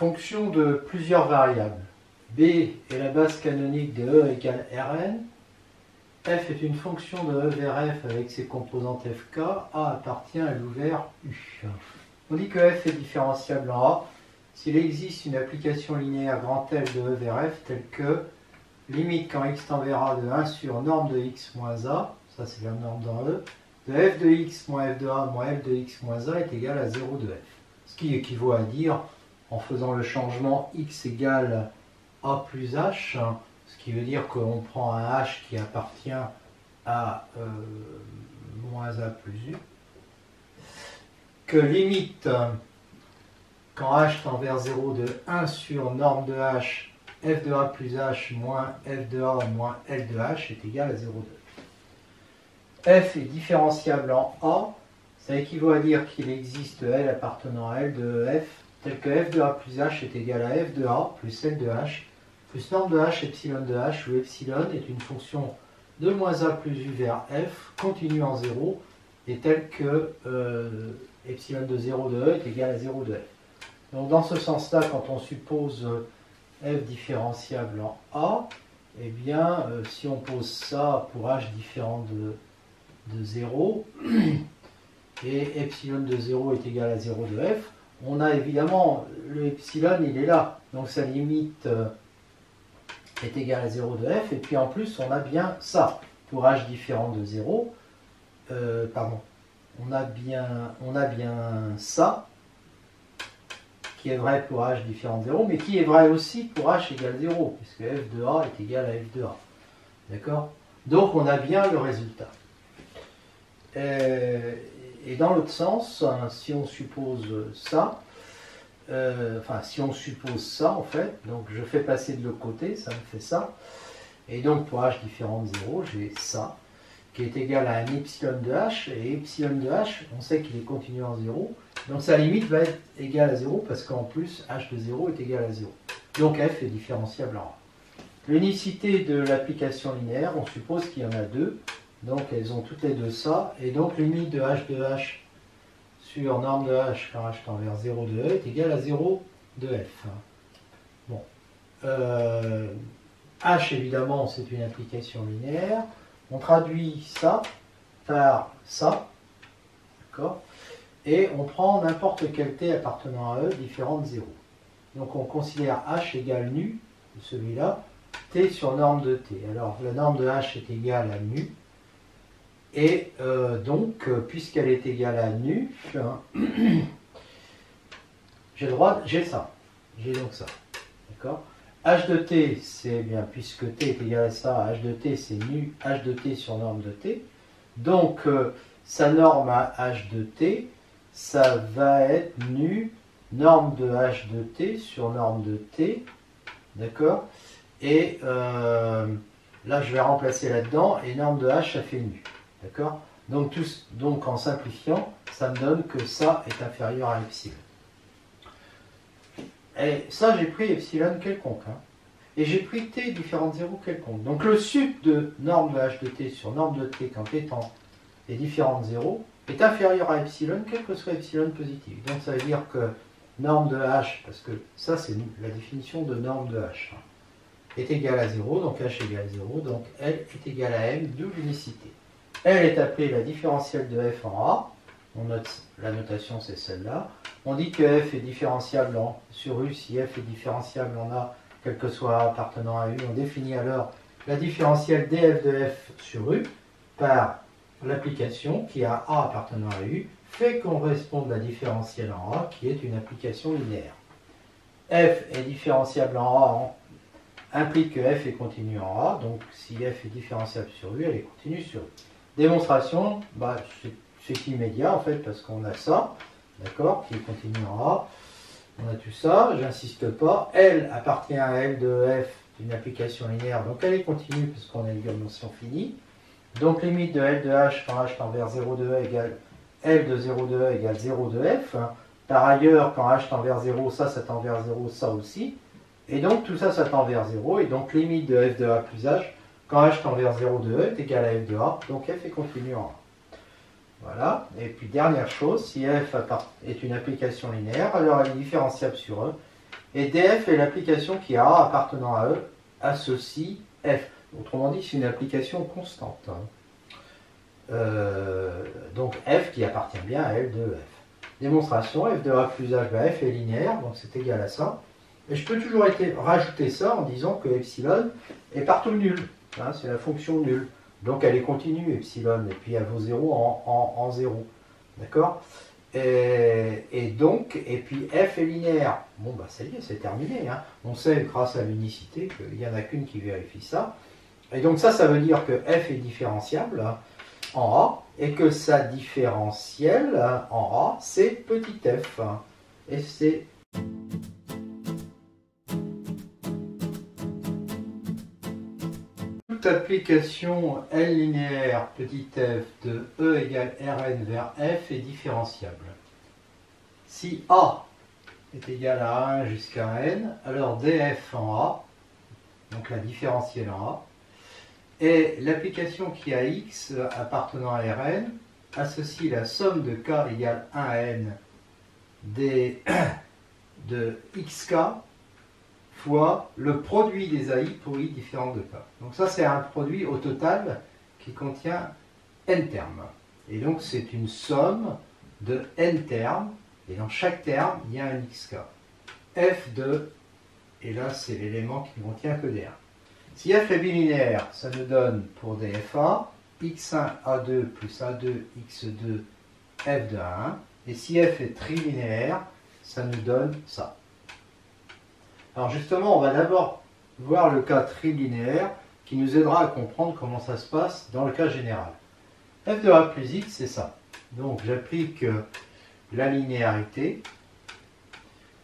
Fonction de plusieurs variables. B est la base canonique de E égale Rn. F est une fonction de E vers F avec ses composantes Fk. A appartient à l'ouvert U. On dit que F est différenciable en A s'il existe une application linéaire grand L de E vers F telle que limite quand x tend vers A de 1 sur norme de x moins A, ça c'est la norme dans E, de f de x moins f de A moins f de x moins A est égal à 0 de f. Ce qui équivaut à dire, en faisant le changement x égale A plus h, ce qui veut dire qu'on prend un h qui appartient à moins A plus u, que limite quand h tend vers 0 de 1 sur norme de h, f de a plus h moins f de a moins l de h est égal à 0 de f. F est différenciable en A, ça équivaut à dire qu'il existe L appartenant à L de f, tel que f de a plus h est égal à f de a plus L de h, plus norme de h epsilon de h, où epsilon est une fonction de moins a plus u vers f, continue en 0, et tel que epsilon de 0 de e est égal à 0 de f. Donc dans ce sens-là, quand on suppose f différenciable en A, eh bien, si on pose ça pour h différent de 0, et epsilon de 0 est égal à 0 de f, on a évidemment, le epsilon, il est là, donc sa limite est égale à 0 de f, et puis en plus, on a bien ça, pour h différent de 0, on a bien ça, qui est vrai pour h différent de 0, mais qui est vrai aussi pour h égale 0, puisque f de a est égal à f de a. D'accord? Donc on a bien le résultat. Et dans l'autre sens, si on suppose ça, si on suppose ça en fait, donc je fais passer de l'autre côté, ça me fait ça, et donc pour h différent de 0, j'ai ça, qui est égal à un epsilon de h, et epsilon de h, on sait qu'il est continu en 0, donc sa limite va être égale à 0, parce qu'en plus, h de 0 est égal à 0. Donc f est différenciable en A. L'unicité de l'application linéaire, on suppose qu'il y en a deux, donc elles ont toutes les deux ça, et donc limite de h sur norme de h quand h tend vers 0 de e est égal à 0 de f. Bon. H évidemment c'est une application linéaire, on traduit ça par ça, d'accord, et on prend n'importe quel t appartenant à e différent de 0. Donc on considère h égale nu, de celui-là, t sur norme de t. Alors la norme de h est égale à nu, et donc puisqu'elle est égale à nu, j'ai ça, j'ai donc ça, d'accord. H de t, c'est bien, puisque t est égal à ça, h de t c'est nu, h de t sur norme de t, donc sa norme à h de t, ça va être nu norme de h de t sur norme de t, d'accord, et là je vais remplacer là-dedans, et norme de h ça fait nu, d'accord, donc en simplifiant, ça me donne que ça est inférieur à epsilon. Et ça j'ai pris epsilon quelconque, hein, et j'ai pris t différent de 0 quelconque, donc le sup de norme de h de t sur norme de t quand t est différent de 0, est inférieur à epsilon, quel que soit epsilon positif. Donc ça veut dire que norme de h, parce que ça c'est la définition de norme de h, est égale à 0, donc h égale 0, donc L est égale à M, d'où l'unicité. L est appelée la différentielle de f en A, on note, la notation c'est celle-là. On dit que f est différenciable sur U, si f est différentiable en A, quel que soit A appartenant à U, on définit alors la différentielle df de f sur U par l'application qui a A appartenant à U, fait qu'on corresponde la différentielle en A, qui est une application linéaire. F est différenciable en A, implique que f est continu en A, donc si f est différenciable sur U, elle est continue sur U. Démonstration, c'est immédiat en fait, parce qu'on a ça, d'accord, qui est continu en A, on a tout ça, j'insiste pas, L appartient à L de f d'une application linéaire, donc elle est continue, puisqu'on a une dimension finie, donc limite de L de h quand h tend vers 0 de e égale L de 0 de e égale 0 de f, par ailleurs, quand h tend vers 0, ça tend vers 0, ça aussi, et donc tout ça, ça tend vers 0, et donc limite de f de a plus h, quand h tend vers 0 de e est égal à f de a, donc f est continu en A. Voilà, et puis dernière chose, si f est une application linéaire, alors elle est différenciable sur e, Et df est l'application qui a A appartenant à E associe f. Autrement dit, c'est une application constante. Donc f qui appartient bien à L de f. Démonstration, f de A plus h, f est linéaire, donc c'est égal à ça. Et je peux toujours rajouter ça en disant que epsilon est partout nul. Hein, c'est la fonction nulle. Donc elle est continue, epsilon, et puis elle vaut 0 en 0. D'accord ? Et puis f est linéaire. Bon, bah ça y est, c'est terminé. Hein. On sait, grâce à l'unicité, qu'il n'y en a qu'une qui vérifie ça. Et donc ça veut dire que f est différenciable en A, et que sa différentielle en A, c'est petit f. Et c'est... Toute application L linéaire petit f de E égale Rn vers f est différenciable. Si A est égal à 1 jusqu'à n, alors df en A, donc la différentielle en A, et l'application qui a x appartenant à Rn associe la somme de k égale 1 à n de xk fois le produit des AI pour i différentes de k. Donc ça, c'est un produit au total qui contient n termes. Et donc, c'est une somme de n termes, et dans chaque terme, il y a un xk. F de, et là, c'est l'élément qui ne contient que des 1. Si f est bilinéaire, ça nous donne pour dfa, x1 a2 plus a2 x2 f de 1. Et si f est trilinéaire, ça nous donne ça. Alors justement, on va d'abord voir le cas trilinéaire qui nous aidera à comprendre comment ça se passe dans le cas général. f de a plus x, c'est ça. Donc j'applique la linéarité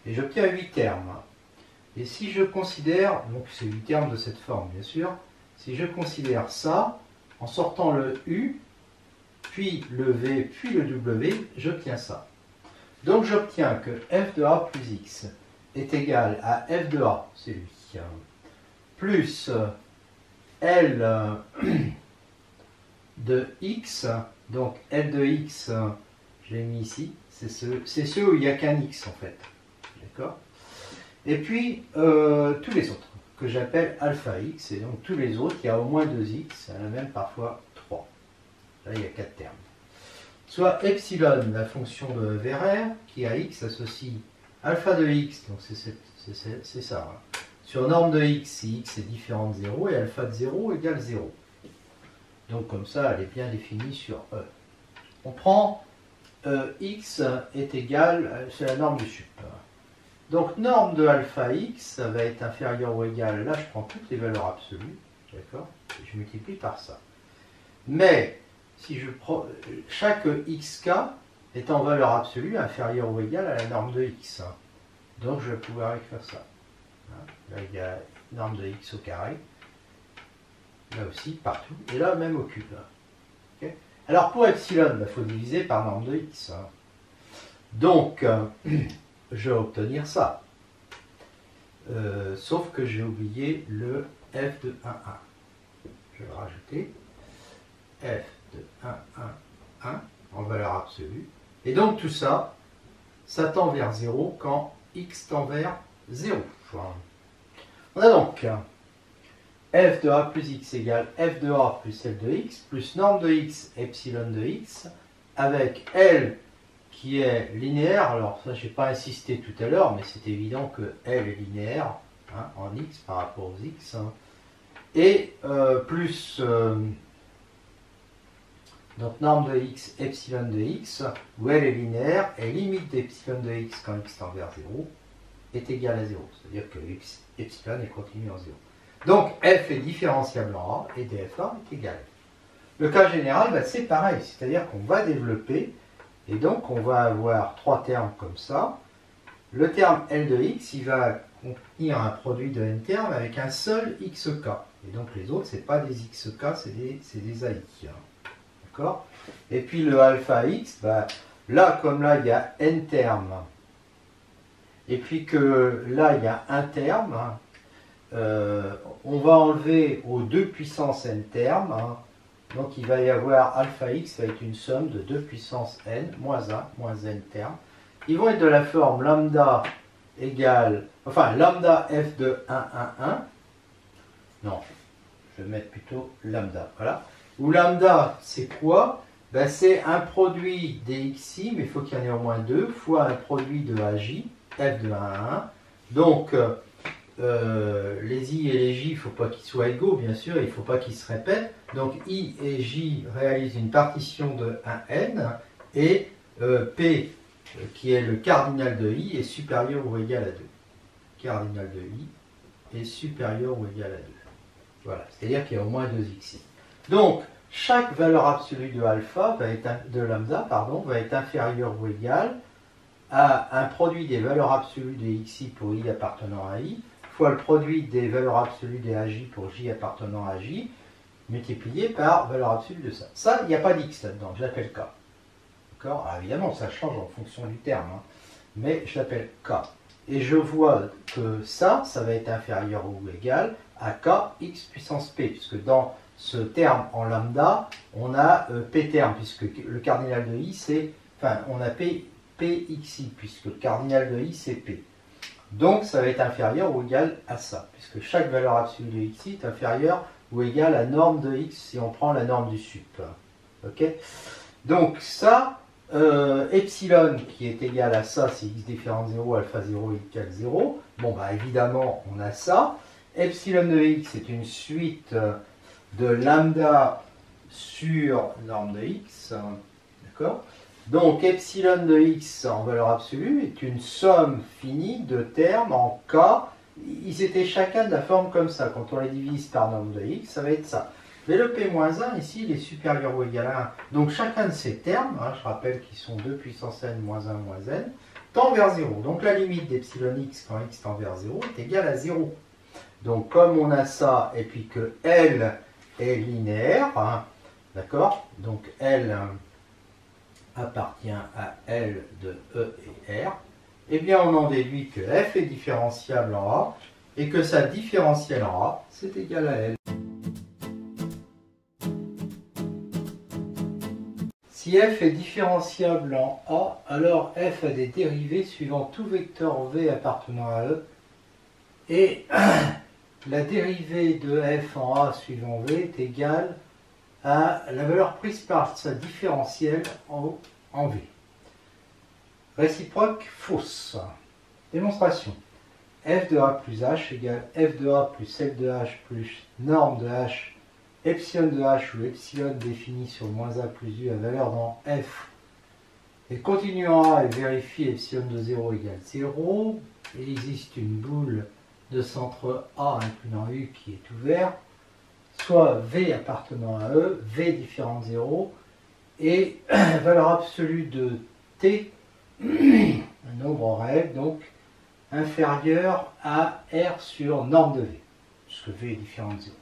et j'obtiens 8 termes. Et si je considère, donc c'est 8 termes de cette forme bien sûr, si je considère ça, en sortant le u, puis le v, puis le w, j'obtiens ça. Donc j'obtiens que f de a plus x est égal à f de a, c'est lui, plus L de x, donc L de x, je l'ai mis ici, c'est ceux où il n'y a qu'un x en fait. D'accord ? Et puis tous les autres, que j'appelle alpha x, et donc tous les autres, il y a au moins 2x, il y en a même parfois 3. Là, il y a 4 termes. Soit epsilon, la fonction de vers r, qui à x associe alpha de x, donc c'est ça, hein, sur norme de x, si x est différent de 0, et alpha de 0 égale 0. Donc comme ça, elle est bien définie sur E. On prend x est égal, c'est la norme du sup. Donc norme de alpha x, ça va être inférieur ou égal, là je prends toutes les valeurs absolues, d'accord, et je multiplie par ça. Mais, si je prends, chaque xk est en valeur absolue inférieure ou égale à la norme de x. Donc je vais pouvoir écrire ça. Là il y a norme de x au carré, là aussi, partout, et là même au cube. Okay. Alors pour epsilon, il faut diviser par norme de x. Donc, je vais obtenir ça. Sauf que j'ai oublié le f de 1, 1. Je vais le rajouter. F de 1, 1, 1 en valeur absolue. Et donc tout ça, ça tend vers 0 quand x tend vers 0. On a donc f de a plus x égale f de a plus L de x plus norme de x epsilon de x avec L qui est linéaire. Alors ça, je n'ai pas insisté tout à l'heure, mais c'est évident que L est linéaire hein, en x par rapport aux x. Hein. Et plus donc norme de x epsilon de x, où L est linéaire, et limite d'epsilon de x quand x tend vers 0 est égal à 0. C'est-à-dire que epsilon est continu en 0. Donc f est différenciable en A et dfa est égal à f. Le cas général, bah, c'est pareil, c'est-à-dire qu'on va développer, et donc on va avoir 3 termes comme ça. Le terme L de x, il va contenir un produit de n termes avec un seul xk. Et donc les autres, ce n'est pas des xk, c'est des AI. D'accord ? Et puis le alpha x, bah, là comme là, il y a n termes, et puis que là, il y a un terme, on va enlever aux 2 puissance n termes, hein, donc il va y avoir alpha x va être une somme de 2 puissance n, moins 1, moins n termes. Ils vont être de la forme lambda égale, enfin lambda f de 1, 1, 1, non, je vais mettre plutôt lambda, voilà. Où lambda, c'est quoi? Ben, c'est un produit des xi, mais il faut qu'il y en ait au moins 2, fois un produit de aj, f de 1 à 1. Donc, les i et les j, il ne faut pas qu'ils soient égaux, bien sûr, il ne faut pas qu'ils se répètent. Donc, i et j réalisent une partition de 1n, et p, qui est le cardinal de i, est supérieur ou égal à 2. Cardinal de i est supérieur ou égal à 2. Voilà, c'est-à-dire qu'il y a au moins 2 xi. Donc, chaque valeur absolue de alpha, de lambda, va être inférieure ou égale à un produit des valeurs absolues des xi pour i appartenant à i, fois le produit des valeurs absolues des aj pour j appartenant à j, multiplié par valeur absolue de ça. Ça, il n'y a pas d'x là-dedans, je l'appelle k. D'accord? Alors évidemment, ça change en fonction du terme, hein, mais je l'appelle k. Et je vois que ça va être inférieur ou égal à k x puissance p, puisque dans ce terme en lambda, on a p terme, puisque le cardinal de i, c'est, enfin, on a pxi, puisque le cardinal de i, c'est p. Donc, ça va être inférieur ou égal à ça, puisque chaque valeur absolue de xi est inférieure ou égale à norme de x si on prend la norme du sup. Ok? Donc, ça, epsilon qui est égal à ça, si x différent de 0, alpha 0 égale 0. Bon, bah évidemment, on a ça. Epsilon de x est une suite de lambda sur norme de x. D'accord? Donc, epsilon de x en valeur absolue est une somme finie de termes en k. Ils étaient chacun de la forme comme ça. Quand on les divise par norme de x, ça va être ça. Mais le p-1, ici, il est supérieur ou égal à 1. Donc, chacun de ces termes, hein, je rappelle qu'ils sont 2 puissance n moins 1 moins n, tend vers 0. Donc, la limite d'epsilon x quand x tend vers 0 est égale à 0. Donc, comme on a ça, et puis que L est linéaire, hein, d'accord? Donc, L appartient à L de E et R, eh bien, on en déduit que f est différentiable en A, et que sa différentielle en A, c'est égal à L. Si f est différentiable en A, alors f a des dérivées suivant tout vecteur v appartenant à E, et la dérivée de f en A suivant v est égale à la valeur prise par sa différentielle en v. Réciproque fausse. Démonstration. F de A plus H égale F de A plus L de H plus norme de H, epsilon de H ou epsilon défini sur moins A plus U à valeur dans F. Et continue en A et vérifie epsilon de 0 égale 0. Il existe une boule de centre A incluant U qui est ouvert, soit V appartenant à E, V différent de 0, et valeur absolue de T, un nombre réel, donc inférieur à R sur norme de V, puisque V est différent de 0.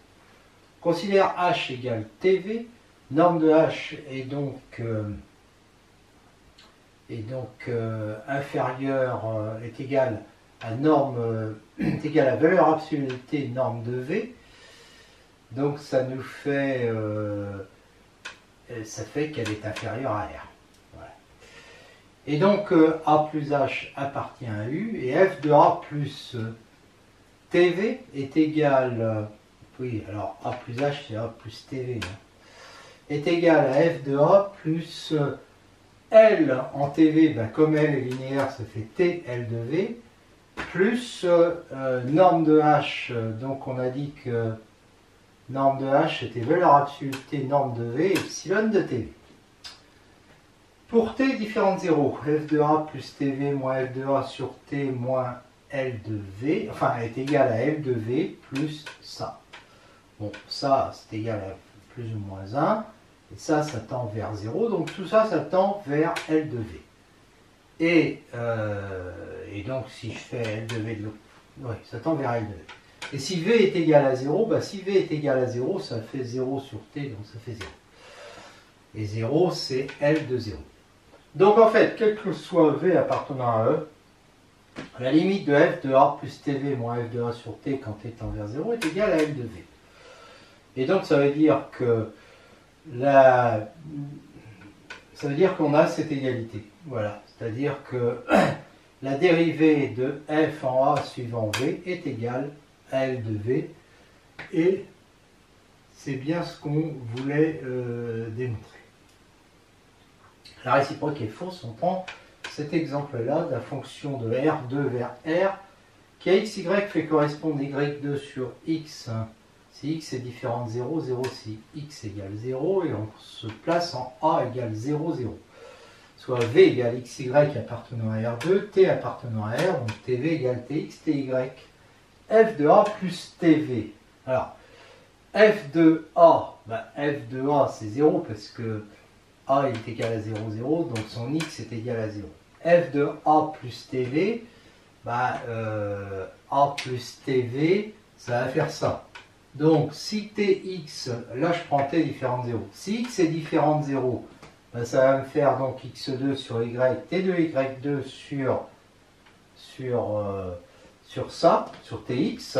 Considère H égale TV, norme de H est donc inférieure, est égale à norme, est égale à valeur absolue de T, norme de V. Donc ça nous fait, ça fait qu'elle est inférieure à R. Voilà. Et donc A plus H appartient à U, et F de A plus TV est égal, oui, alors A plus H c'est A plus TV, hein, est égal à F de A plus L en TV, ben, comme L est linéaire, ça fait T L de V, plus norme de H, donc on a dit que norme de H était valeur absolue de T, norme de V, epsilon de TV. Pour T différent de 0, F de A plus TV moins F de A sur T moins L de V, enfin est égal à L de V plus ça. Bon, ça c'est égal à plus ou moins 1, et ça tend vers 0, donc tout ça, ça tend vers L de V. Et donc si je fais L de V de l'autre, oui, ça tend vers L de V. Et si V est égal à 0, bah si V est égal à 0, ça fait 0 sur T, donc ça fait 0. Et 0, c'est L de 0. Donc en fait, quel que soit V appartenant à E, la limite de F de A plus TV moins F de A sur T quand T tend vers 0 est égale à L de V. Et donc ça veut dire que ça veut dire qu'on a cette égalité. Voilà. C'est-à-dire que la dérivée de f en a suivant v est égale à L de v. Et c'est bien ce qu'on voulait démontrer. La réciproque est fausse. On prend cet exemple-là de la fonction de R2 vers R qui à xy fait correspondre y2 sur x. Si x est différent de 0, 0 si x égale 0, et on se place en a égale 0, 0. Soit v égale xy appartenant à R2, t appartenant à R, donc tv égale tx, ty. F de a plus tv. Alors, f de a, f de a c'est 0 parce que a est égal à 0, 0, donc son x est égal à 0. F de a plus tv, a plus tv, ça va faire ça. Donc, si tx, là je prends t différent de 0. Si x est différent de 0, ça va me faire donc x2 sur y, t2 y2 sur ça, sur tx,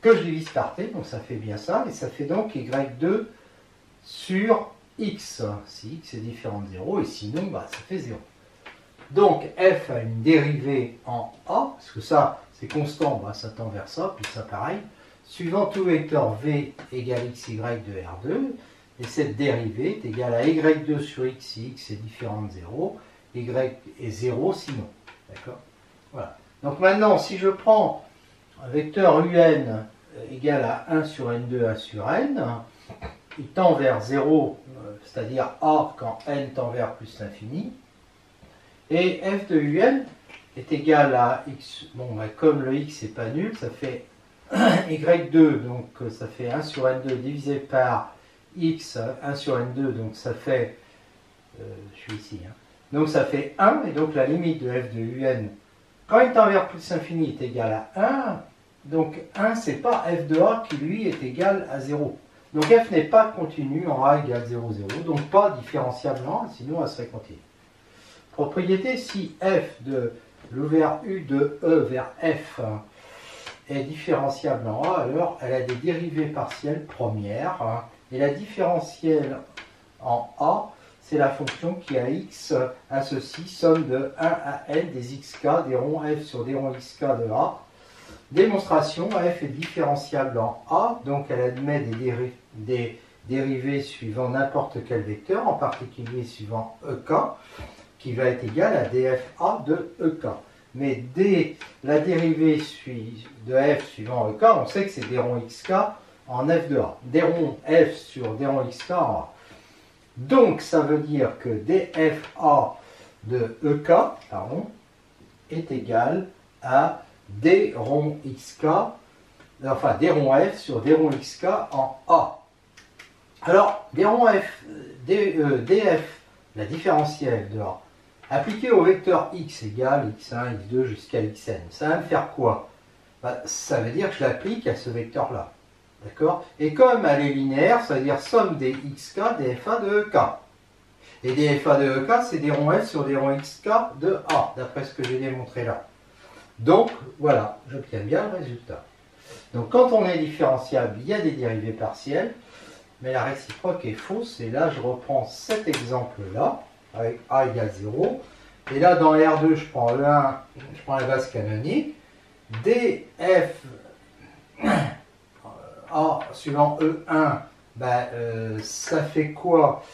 que je divise par t, donc ça fait bien ça, et ça fait donc y2 sur x, si x est différent de 0, et sinon, ça fait 0. Donc, f a une dérivée en a, parce que ça, c'est constant, ça tend vers ça, puis ça pareil, suivant tout vecteur v égale xy de R2, et cette dérivée est égale à y2 sur x si x est différent de 0, y est 0 sinon. D'accord? Voilà. Donc maintenant, si je prends un vecteur un égal à 1 sur n2, 1 sur n, il tend vers 0, c'est-à-dire a quand n tend vers plus l'infini, et f de un est égal à x, comme le x n'est pas nul, ça fait y2, donc ça fait 1 sur n2 divisé par x, 1 sur n2, donc ça fait, je suis ici, donc ça fait 1, et donc la limite de f de un, quand il tend vers plus l'infini, est égal à 1, donc 1, c'est pas f de a qui lui est égal à 0. Donc f n'est pas continu en a égale 0, 0, donc pas différenciable en a, sinon elle serait continue. Propriété, si f de l'ouvert u de e vers f est différenciable en a, alors elle a des dérivées partielles premières, et la différentielle en a, c'est la fonction qui a x à ceci, somme de 1 à n des xk, des ronds f sur des ronds xk de a. Démonstration, f est différenciable en a, donc elle admet des dérivées suivant n'importe quel vecteur, en particulier suivant ek, qui va être égal à dfa de ek. Mais dès la dérivée de f suivant ek, on sait que c'est des ronds xk en f de a. Des ronds f sur des ronds xk en a. Donc ça veut dire que dfa de ek est égal à des ronds xk, enfin des ronds f sur des ronds xk en a. Alors, des ronds f, df, la différentielle de a, appliquée au vecteur x égale x1, x2 jusqu'à xn, ça va me faire quoi? Ça veut dire que je l'applique à ce vecteur-là. D'accord? Et comme elle est linéaire, ça veut dire somme des xk, dfa de ek. Et dfa de ek, c'est des ronds f sur des ronds xk de a, d'après ce que j'ai démontré là. Donc, voilà, j'obtiens bien le résultat. Donc, quand on est différenciable, il y a des dérivées partielles, mais la réciproque est fausse. Et là, je reprends cet exemple-là, avec a égale 0. Et là, dans R2, je prends E1, je prends la base canonique. df a suivant E1, ça fait quoi?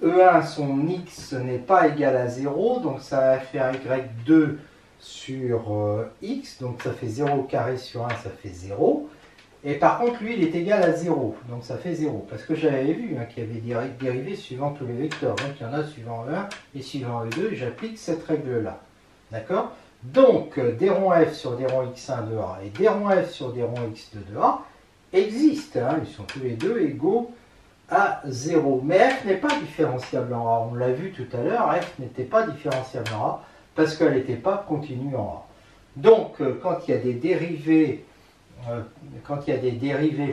E1, son x n'est pas égal à 0, donc ça va faire y2 sur x, donc ça fait 0 carré sur 1, ça fait 0. Et par contre, lui, il est égal à 0, donc ça fait 0. Parce que j'avais vu qu'il y avait des dérivées suivant tous les vecteurs. Donc il y en a suivant E1 et suivant E2, et j'applique cette règle-là. D'accord? Donc, des ronds f sur des ronds x1 de a et des ronds f sur des ronds x2 de a existent. Ils sont tous les deux égaux à 0. Mais f n'est pas différenciable en a. On l'a vu tout à l'heure, f n'était pas différentiable en a parce qu'elle n'était pas continue en a. Donc, quand il y a des dérivées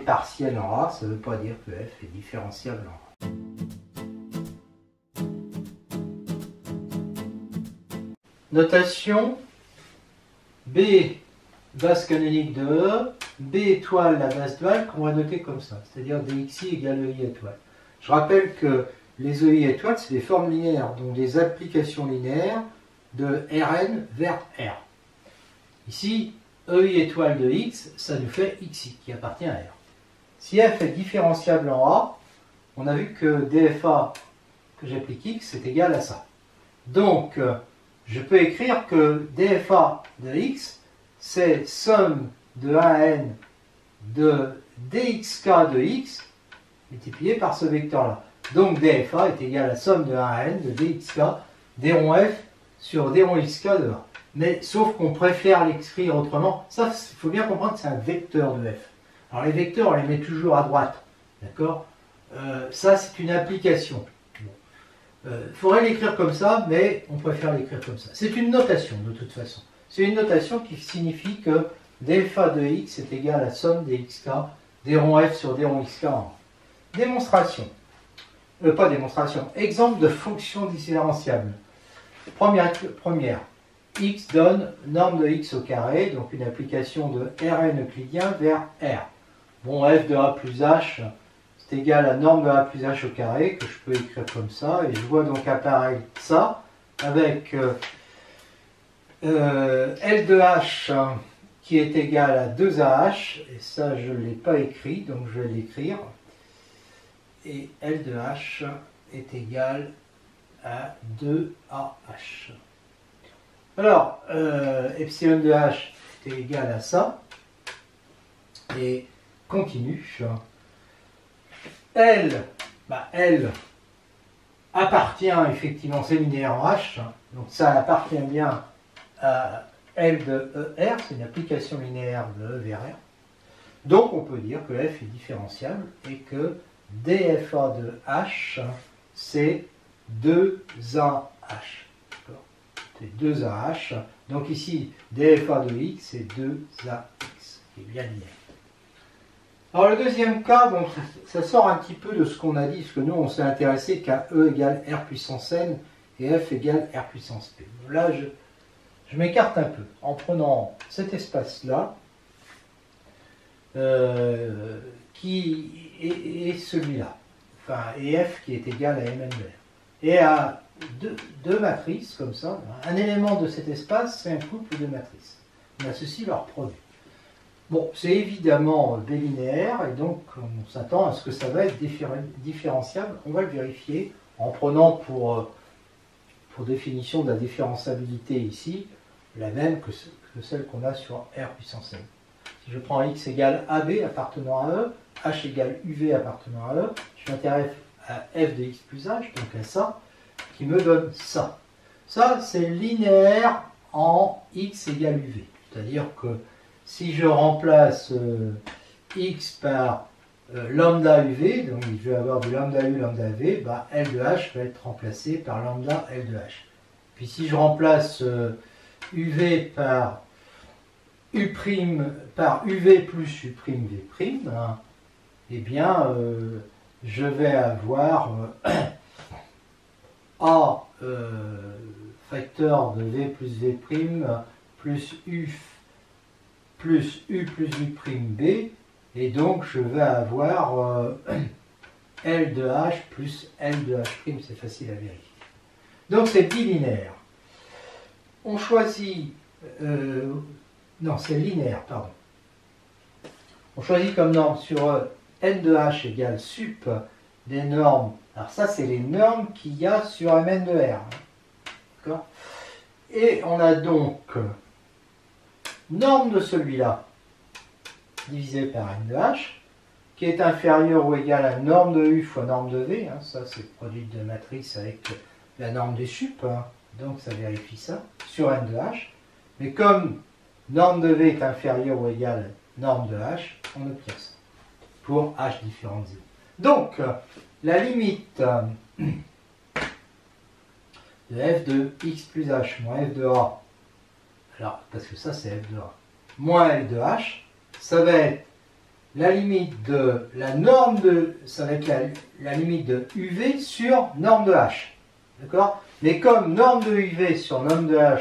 partielles en A, ça ne veut pas dire que f est différentiable en A. Notation B, base canonique de E, B étoile la base duale qu'on va noter comme ça, c'est-à-dire dxi égale EI étoile. Je rappelle que les EI étoiles, c'est des formes linéaires, donc des applications linéaires de Rn vers R. Ici, EI étoile de x, ça nous fait xi qui appartient à R. Si f est différenciable en A, on a vu que dfa que j'applique x est égal à ça. Donc, je peux écrire que dfa de x, c'est somme de 1n de dxk de x multiplié par ce vecteur-là. Donc dfa est égal à la somme de 1n de dxk d rond f sur d rond xk de A. Mais sauf qu'on préfère l'écrire autrement. Ça, il faut bien comprendre que c'est un vecteur de f. Alors les vecteurs, on les met toujours à droite. D'accord? Ça, c'est une application. Il faudrait l'écrire comme ça, mais on préfère l'écrire comme ça. C'est une notation, de toute façon. C'est une notation qui signifie que dfa de x est égal à la somme des xk, d rond f sur d rond xk en A. Démonstration. Pas démonstration. Exemple de fonction différenciable. Première. X donne norme de x au carré, donc une application de Rn euclidien vers R. Bon, f de a plus h, c'est égal à norme de a plus h au carré, que je peux écrire comme ça, et je vois donc apparaître ça, avec L de h qui est égal à 2AH, et ça je ne l'ai pas écrit, donc je vais l'écrire, et L de h est égal à 2AH. Alors, epsilon de h est égal à ça, et continue. L appartient effectivement, c'est linéaire en h, donc ça appartient bien à L de ER, c'est une application linéaire de E vers R. Donc on peut dire que f est différenciable et que dfa de h, c'est 2AH. C'est 2AH. Donc ici, dfa de x, c'est 2AX, qui est bien linéaire. Alors le deuxième cas, bon, ça sort un petit peu de ce qu'on a dit, parce que nous, on s'est intéressé qu'à E égale R puissance n et F égale R puissance P. Là, je m'écarte un peu en prenant cet espace-là, qui est celui-là, enfin, et F qui est égal à Mn de R. Et à deux matrices, comme ça, un élément de cet espace, c'est un couple de matrices. On associe leur produit. Bon, c'est évidemment bilinéaire, et donc on s'attend à ce que ça va être différenciable. On va le vérifier en prenant pour définition de la différenciabilité ici, la même que celle qu'on a sur R puissance n. Si je prends x égale AB appartenant à E, h égale UV appartenant à E, je m'intéresse à f de x plus h, donc à ça, qui me donne ça. Ça, c'est linéaire en x égale UV. C'est-à-dire que si je remplace x par lambda UV, donc je vais avoir du lambda U, lambda V, bah, L de H va être remplacé par lambda L de H. Puis si je remplace UV par UV plus U', V', hein, eh bien, je vais avoir A facteur de V plus V' plus U plus U B, et donc je vais avoir L de H plus L de H', c'est facile à vérifier. Donc c'est bilinéaire. On choisit, non c'est linéaire, pardon. On choisit comme norme sur N de H égale sup des normes, alors ça c'est les normes qu'il y a sur Mn de R. D'accord ? Et on a donc norme de celui-là divisé par n de h, qui est inférieur ou égal à norme de u fois norme de v, hein, ça c'est le produit de matrice avec la norme des sup, hein, donc ça vérifie ça, sur n de h, mais comme norme de v est inférieure ou égale à norme de h, on obtient ça, pour h différent de 0. Donc, la limite de f de x plus h moins f de a, alors, parce que ça c'est f de a, moins l de h, ça va être la limite de la norme de, ça va être la limite de uv sur norme de h. D'accord? Mais comme norme de uv sur norme de h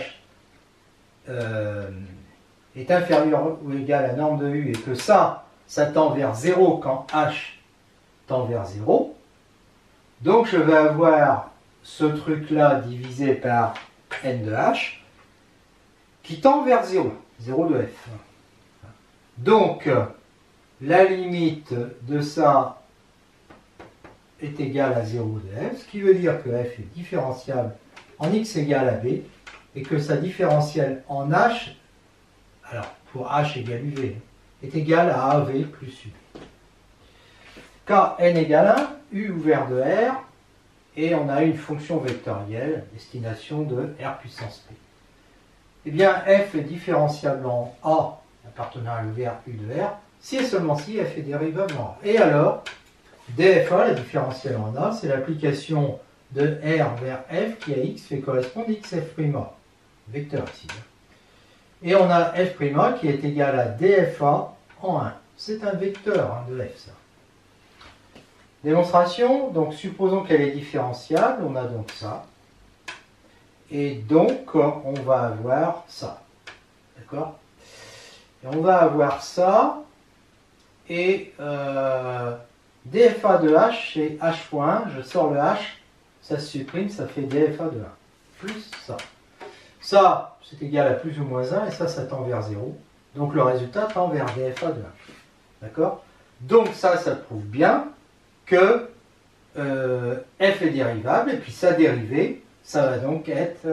est inférieure ou égale à norme de u, et que ça tend vers 0 quand h tend vers 0, donc je vais avoir ce truc-là divisé par n de h, qui tend vers 0, 0 de f. Donc, la limite de ça est égale à 0 de f, ce qui veut dire que f est différenciable en x égale à b, et que sa différentielle en h, alors pour h égale uv, est égale à av plus u. K n égale 1, u ouvert de r, et on a une fonction vectorielle, destination de r puissance p. Eh bien, f est différenciable en a, appartenant à l'ouvert u de r, si et seulement si f est dérivable en a. Et alors, dfa, la différentielle en a, c'est l'application de r vers f qui à x fait correspondre xf', vecteur ici. Et on a f' qui est égal à dfa en 1. C'est un vecteur de f, ça. Démonstration, donc supposons qu'elle est différenciable, on a donc ça. Et donc, on va avoir ça. D'accord? Et on va avoir ça. Et dfa de h, c'est h', je sors le h, ça se supprime, ça fait dfa de 1. Plus ça. Ça, c'est égal à plus ou moins 1, et ça tend vers 0. Donc le résultat tend vers dfa de 1. D'accord? Donc ça prouve bien que f est dérivable, et puis sa dérivée, ça va donc être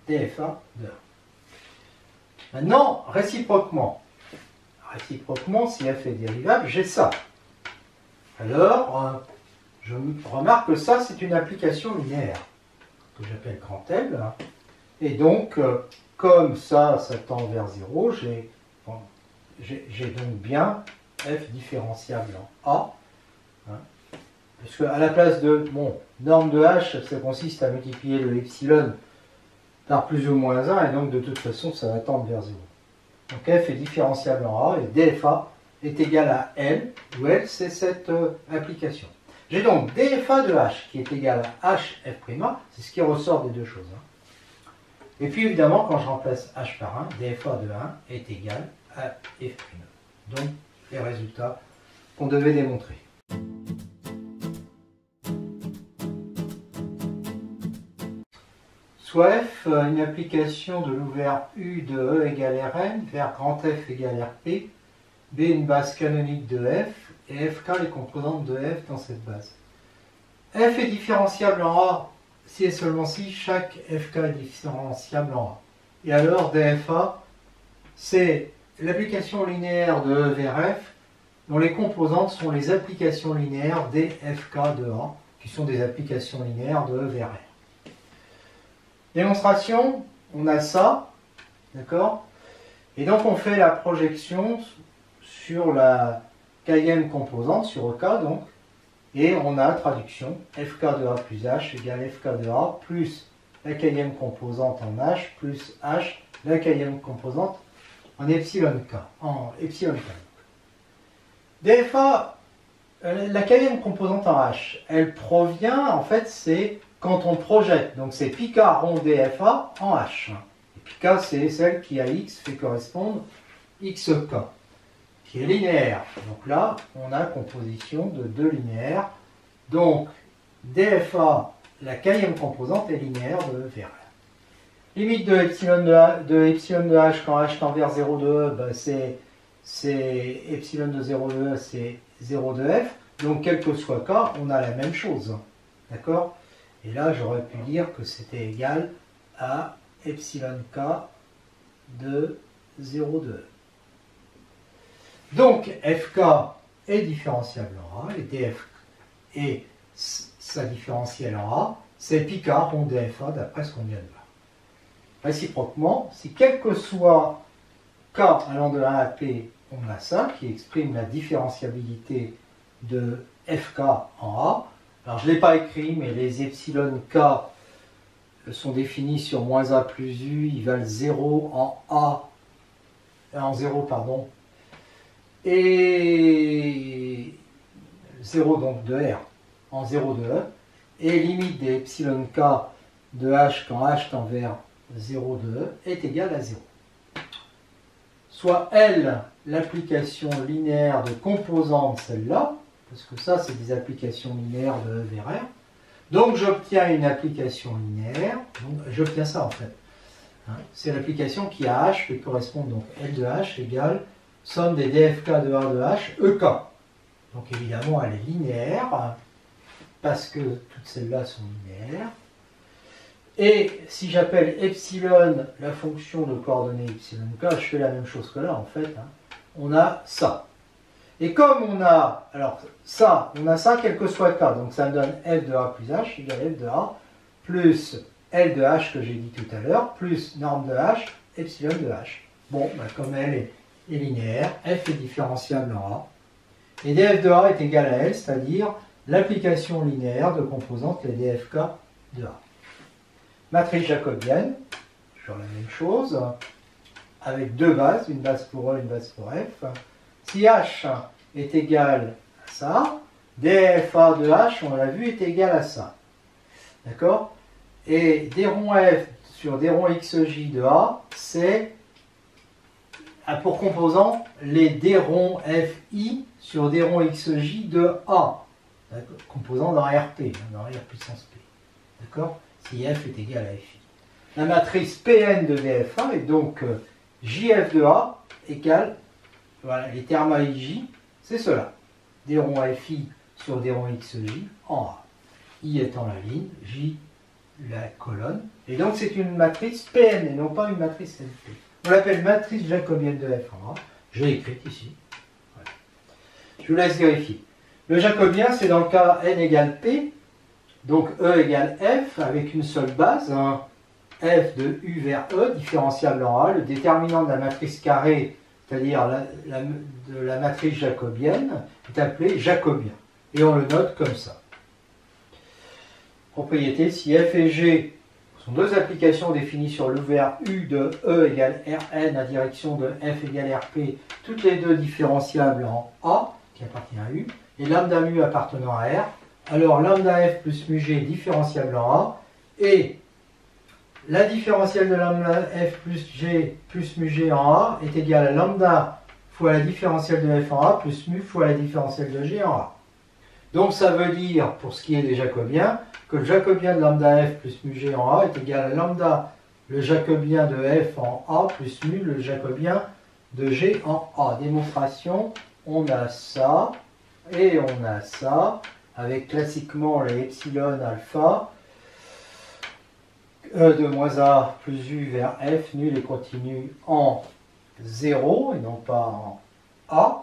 dfa de 1. Maintenant, réciproquement, si f est dérivable, j'ai ça. Alors, je remarque que ça, c'est une application linéaire, que j'appelle grand L. Et donc, comme ça tend vers 0, j'ai donc bien f différenciable en a. Parce qu'à la place de mon norme de h, ça consiste à multiplier le epsilon par plus ou moins 1, et donc de toute façon, ça va tendre vers 0. Donc f est différenciable en a, et dfa est égal à L, où L, c'est cette application. J'ai donc dfa de h qui est égal à hf', c'est ce qui ressort des deux choses. Et puis évidemment, quand je remplace h par 1, dfa de 1 est égal à f'. Donc les résultats qu'on devait démontrer. Soit f, une application de l'ouvert u de e égale Rn vers grand F égale Rp, b une base canonique de f, et fk les composantes de f dans cette base. F est différenciable en a si et seulement si chaque fk est différenciable en a. Et alors dfa, c'est l'application linéaire de e vers f, dont les composantes sont les applications linéaires des fk de a, qui sont des applications linéaires de e vers r. Démonstration, on a ça, d'accord? Et donc on fait la projection sur la kème composante, sur ek donc, et on a traduction, fk de a plus h égale fk de a plus la kème composante en h plus h, la kème composante en epsilon k. dfa, la kème composante en h, elle provient, en fait, c'est quand on projette, donc c'est πk rond dfa en h. Et πk, c'est celle qui à x fait correspondre xk, qui est linéaire. Donc là, on a composition de deux linéaires. Donc, dfa, la kème composante est linéaire de e vers r. Limite de epsilon de h quand h tend vers 0 de e, ben c'est epsilon de 0 de e, c'est 0 de f. Donc, quel que soit k, on a la même chose. D'accord? Et là, j'aurais pu dire que c'était égal à epsilon k de 0 de e. Donc, fk est différentiable en a, et df et sa différentielle en a, c'est πk rond dfa d'après ce qu'on vient de voir. Réciproquement, si quel que soit k allant de 1 à p, on a ça, qui exprime la différenciabilité de fk en a. Alors je ne l'ai pas écrit, mais les epsilon k sont définis sur moins a plus u, ils valent 0 en 0, pardon, et 0 donc de r en 0 de e, et limite des epsilon k de h quand h tend vers 0 de e est égale à 0. Soit L, l'application linéaire de composante, celle-là, parce que ça, c'est des applications linéaires de E vers R. Donc, j'obtiens une application linéaire. Donc, j'obtiens ça, en fait. Hein, c'est l'application qui a H qui correspond donc L de H égale somme des DFK de A de H EK. Donc évidemment elle est linéaire parce que toutes celles-là sont linéaires. Et si j'appelle epsilon la fonction de coordonnées epsilon k, je fais la même chose que là en fait. Hein. On a ça. Et comme on a, alors ça, on a ça quel que soit k, donc ça me donne f de a plus h égale f de a plus L de h que j'ai dit tout à l'heure, plus norme de h, epsilon de h. Bon, bah, comme elle est linéaire, f est différenciable en a. Et df de a est égal à L, c'est-à-dire l'application linéaire de composantes les dfk de a. Matrice jacobienne, toujours la même chose, avec deux bases, une base pour E, une base pour F. Si H est égal à ça, dFA de H, on l'a vu, est égal à ça. D'accord? Et d rond F sur d rond XJ de A, c'est pour composant les d rond FI sur d rond XJ de A. Composant dans RP, dans R puissance P. D'accord? Si F est égal à FI. La matrice Pn de dFA est donc JF de A égale, voilà, les termes A et J, c'est cela. D rond FI sur D rond XJ en A. I étant la ligne, J la colonne. Et donc c'est une matrice Pn et non pas une matrice NP. On l'appelle matrice jacobienne de F en A. Je l'ai écrite ici. Voilà. Je vous laisse vérifier. Le jacobien, c'est dans le cas n égale P. Donc E égale F avec une seule base, hein, F de U vers E, différenciable en A. Le déterminant de la matrice carrée, c'est-à-dire de la matrice jacobienne, est appelé jacobien. Et on le note comme ça. Propriété, si F et G sont deux applications définies sur l'ouvert U de E égale Rn à direction de F égale Rp, toutes les deux différenciables en A, qui appartient à U, et lambda mu appartenant à R, alors lambda f plus mu g est différentiable en A, et la différentielle de lambda f plus g plus mu g en A est égale à lambda fois la différentielle de f en A plus mu fois la différentielle de g en A. Donc ça veut dire, pour ce qui est des jacobiens, que le jacobien de lambda f plus mu g en A est égal à lambda le jacobien de f en A plus mu le jacobien de g en A. Démonstration, on a ça et on a ça, avec classiquement les epsilon alpha, E de moins A plus U vers F, nul et continu en 0 et non pas en A.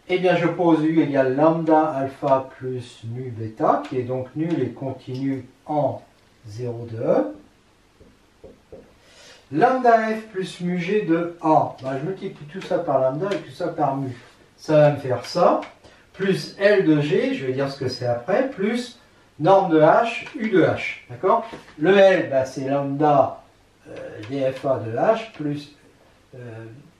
Eh bien je pose U égale lambda alpha plus mu bêta, qui est donc nul et continu en 0 de E. Lambda F plus mu G de A, ben, je multiplie tout ça par lambda et tout ça par mu. Ça va me faire ça, plus L de G, je vais dire ce que c'est après, plus norme de H, U de H. D'accord? Le L, ben, c'est lambda dFA de H, plus...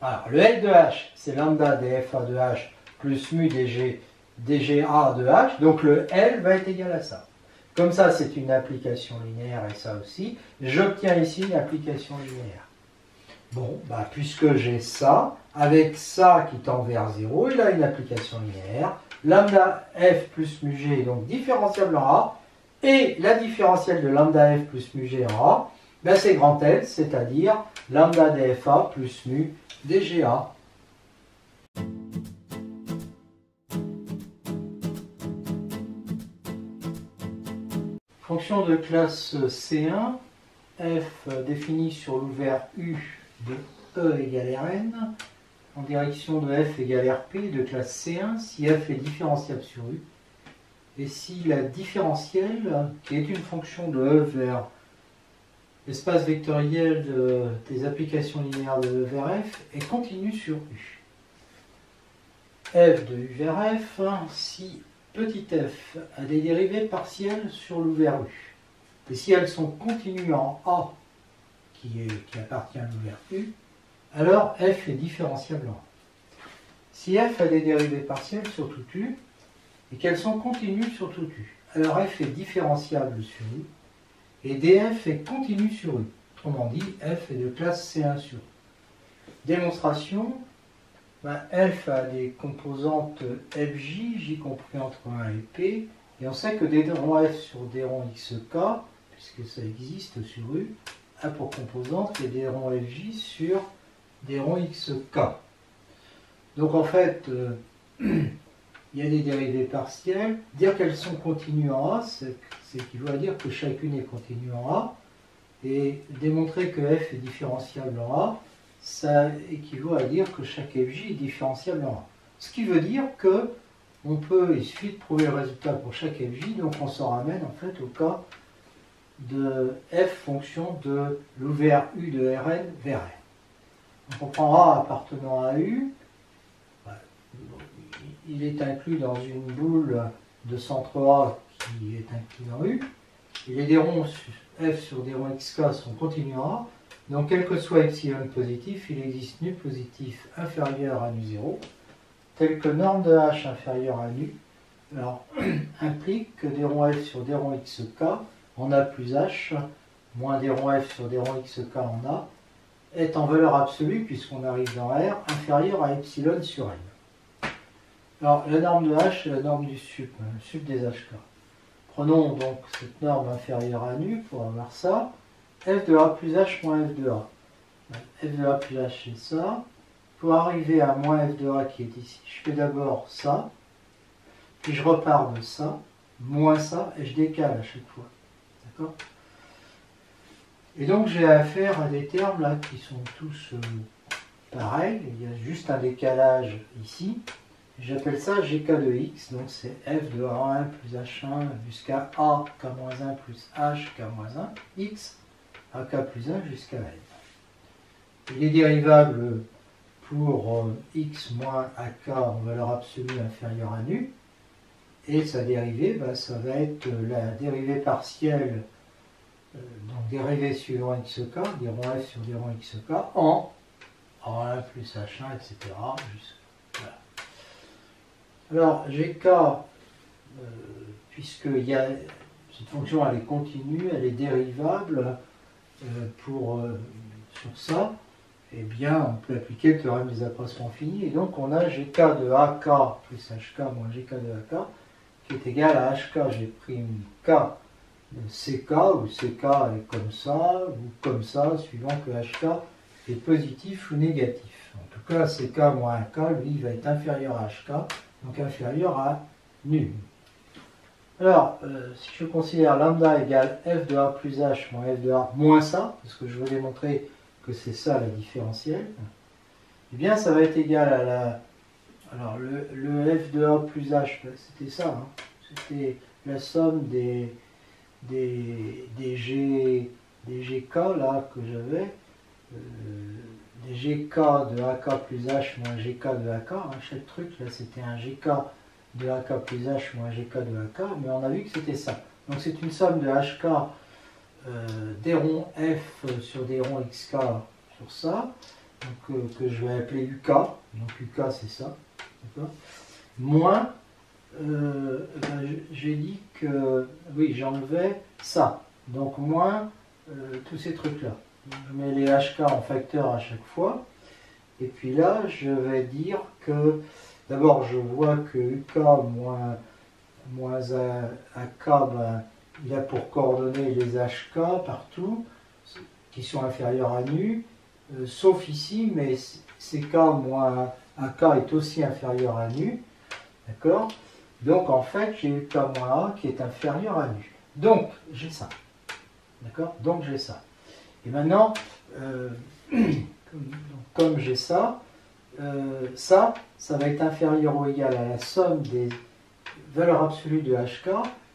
alors, le L de H, c'est lambda dFA de H, plus mu dGA de H. Donc le L va être égal à ça. Comme ça, c'est une application linéaire et ça aussi. J'obtiens ici une application linéaire. Bon, bah, puisque j'ai ça, avec ça qui tend vers 0, il a une application linéaire. Lambda f plus mu g est donc différentiable en A. Et la différentielle de lambda f plus mu g en A, ben c'est grand L, c'est-à-dire lambda dFA plus mu dGA. Fonction de classe C1, f définie sur l'ouvert U de E égale Rn, en direction de f égale Rp de classe C1, si f est différentiable sur U, et si la différentielle, qui est une fonction de E vers l'espace vectoriel des applications linéaires de E vers F, est continue sur U. F de U vers F, si petit f a des dérivées partielles sur l'ouvert U. Et si elles sont continues en A, qui appartient à l'ouvert U, alors f est différentiable en A. Si f a des dérivées partielles sur tout U, et qu'elles sont continues sur tout U, alors f est différentiable sur U, et df est continu sur U. Autrement dit, f est de classe C1 sur U. Démonstration, f a des composantes fj, j compris entre 1 et p, et on sait que d rond f sur d rond xk, puisque ça existe sur U, a pour composante les dérons FJ sur dérons XK. Donc en fait, il y a des dérivées partielles. Dire qu'elles sont continues en A, c'est équivaut à dire que chacune est continue en A. Et démontrer que f est différenciable en A, ça équivaut à dire que chaque FJ est différenciable en A. Ce qui veut dire que il suffit de prouver le résultat pour chaque FJ, donc on s'en ramène en fait au cas de f fonction de l'ouvert U de Rn vers R. Donc on prend A appartenant à U, il est inclus dans une boule de centre A qui est inclus dans U, et les dérons f sur dérons xk sont continus en A, donc quel que soit epsilon positif, il existe nu positif inférieur à nu0, tel que norme de h inférieure à nu, alors implique que dérons f sur dérons xk en A plus h, moins dérons f sur dérons xk en A, est en valeur absolue, puisqu'on arrive dans R, inférieure à epsilon sur n. Alors la norme de h, c'est la norme du sup des hk. Prenons donc cette norme inférieure à nu pour avoir ça. F de A plus H moins F de A. F de A plus H, c'est ça. Pour arriver à moins F de A qui est ici, je fais d'abord ça, puis je repars de ça, moins ça, et je décale à chaque fois. D'accord? Et donc j'ai affaire à des termes là qui sont tous pareils. Il y a juste un décalage ici. J'appelle ça gk de x, donc c'est f de a1 plus h1 jusqu'à a k-1 plus h k-1 x ak plus 1 jusqu'à n. Il est dérivable pour x moins ak en valeur absolue inférieure à nu, et sa dérivée, ça va être la dérivée partielle, donc dérivée suivant xk, dérons f sur dérons xk, en a1 plus h1, etc. Voilà. Alors, gk, puisque cette fonction elle est continue, elle est dérivable sur ça, eh bien, on peut appliquer le théorème des accroissements finis, et donc on a gk de ak plus hk moins gk de ak, qui est égal à hk g' k de ck, où ck est comme ça, ou comme ça, suivant que hk est positif ou négatif. En tout cas, ck moins ak, lui, va être inférieur à hk, donc inférieur à nu. Alors, si je considère lambda égale f de a plus h moins f de a moins ça, parce que je veux démontrer que c'est ça la différentielle, eh bien ça va être égal à la... Alors, le f de a plus h, c'était ça, hein, c'était la somme des gk là que j'avais, des gk de ak plus h moins gk de ak, hein, chaque truc là c'était un gk de ak plus h moins gk de ak, mais on a vu que c'était ça. Donc c'est une somme de hk des ronds f sur des ronds xk sur ça, donc, que je vais appeler uk, donc uk c'est ça, moins, j'ai dit que, oui j'enlevais ça, donc moins tous ces trucs là. Je mets les hk en facteur à chaque fois, et puis là je vais dire que d'abord je vois que uk moins ak, il a pour coordonnées les hk partout qui sont inférieurs à nu, sauf ici, mais ck moins ak est aussi inférieur à nu, d'accord? Donc en fait j'ai uk moins a qui est inférieur à nu, donc j'ai ça, d'accord? Donc j'ai ça. Et maintenant, comme j'ai ça, ça va être inférieur ou égal à la somme des valeurs absolues de hk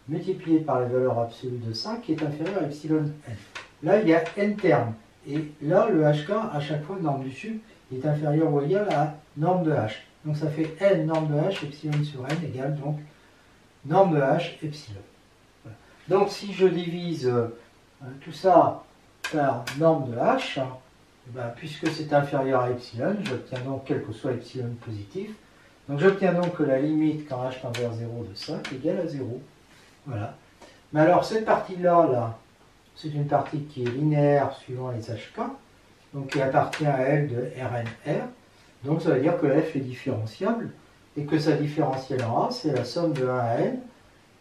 multipliée par la valeur absolue de ça, qui est inférieure à epsilon n. Là, il y a n termes. Et là, le hk, à chaque fois, norme du sup, est inférieur ou égal à norme de h. Donc ça fait n norme de h, epsilon sur n égale donc norme de h, epsilon. Voilà. Donc si je divise tout ça par norme de h, puisque c'est inférieur à epsilon, j'obtiens donc quel que soit epsilon positif. Donc j'obtiens donc que la limite quand h tend vers 0 de ça est égale à 0. Voilà. Mais alors cette partie-là, c'est une partie qui est linéaire suivant les hk, donc qui appartient à L de Rnr. Donc ça veut dire que f est différenciable, et que sa différentielle en A, c'est la somme de 1 à n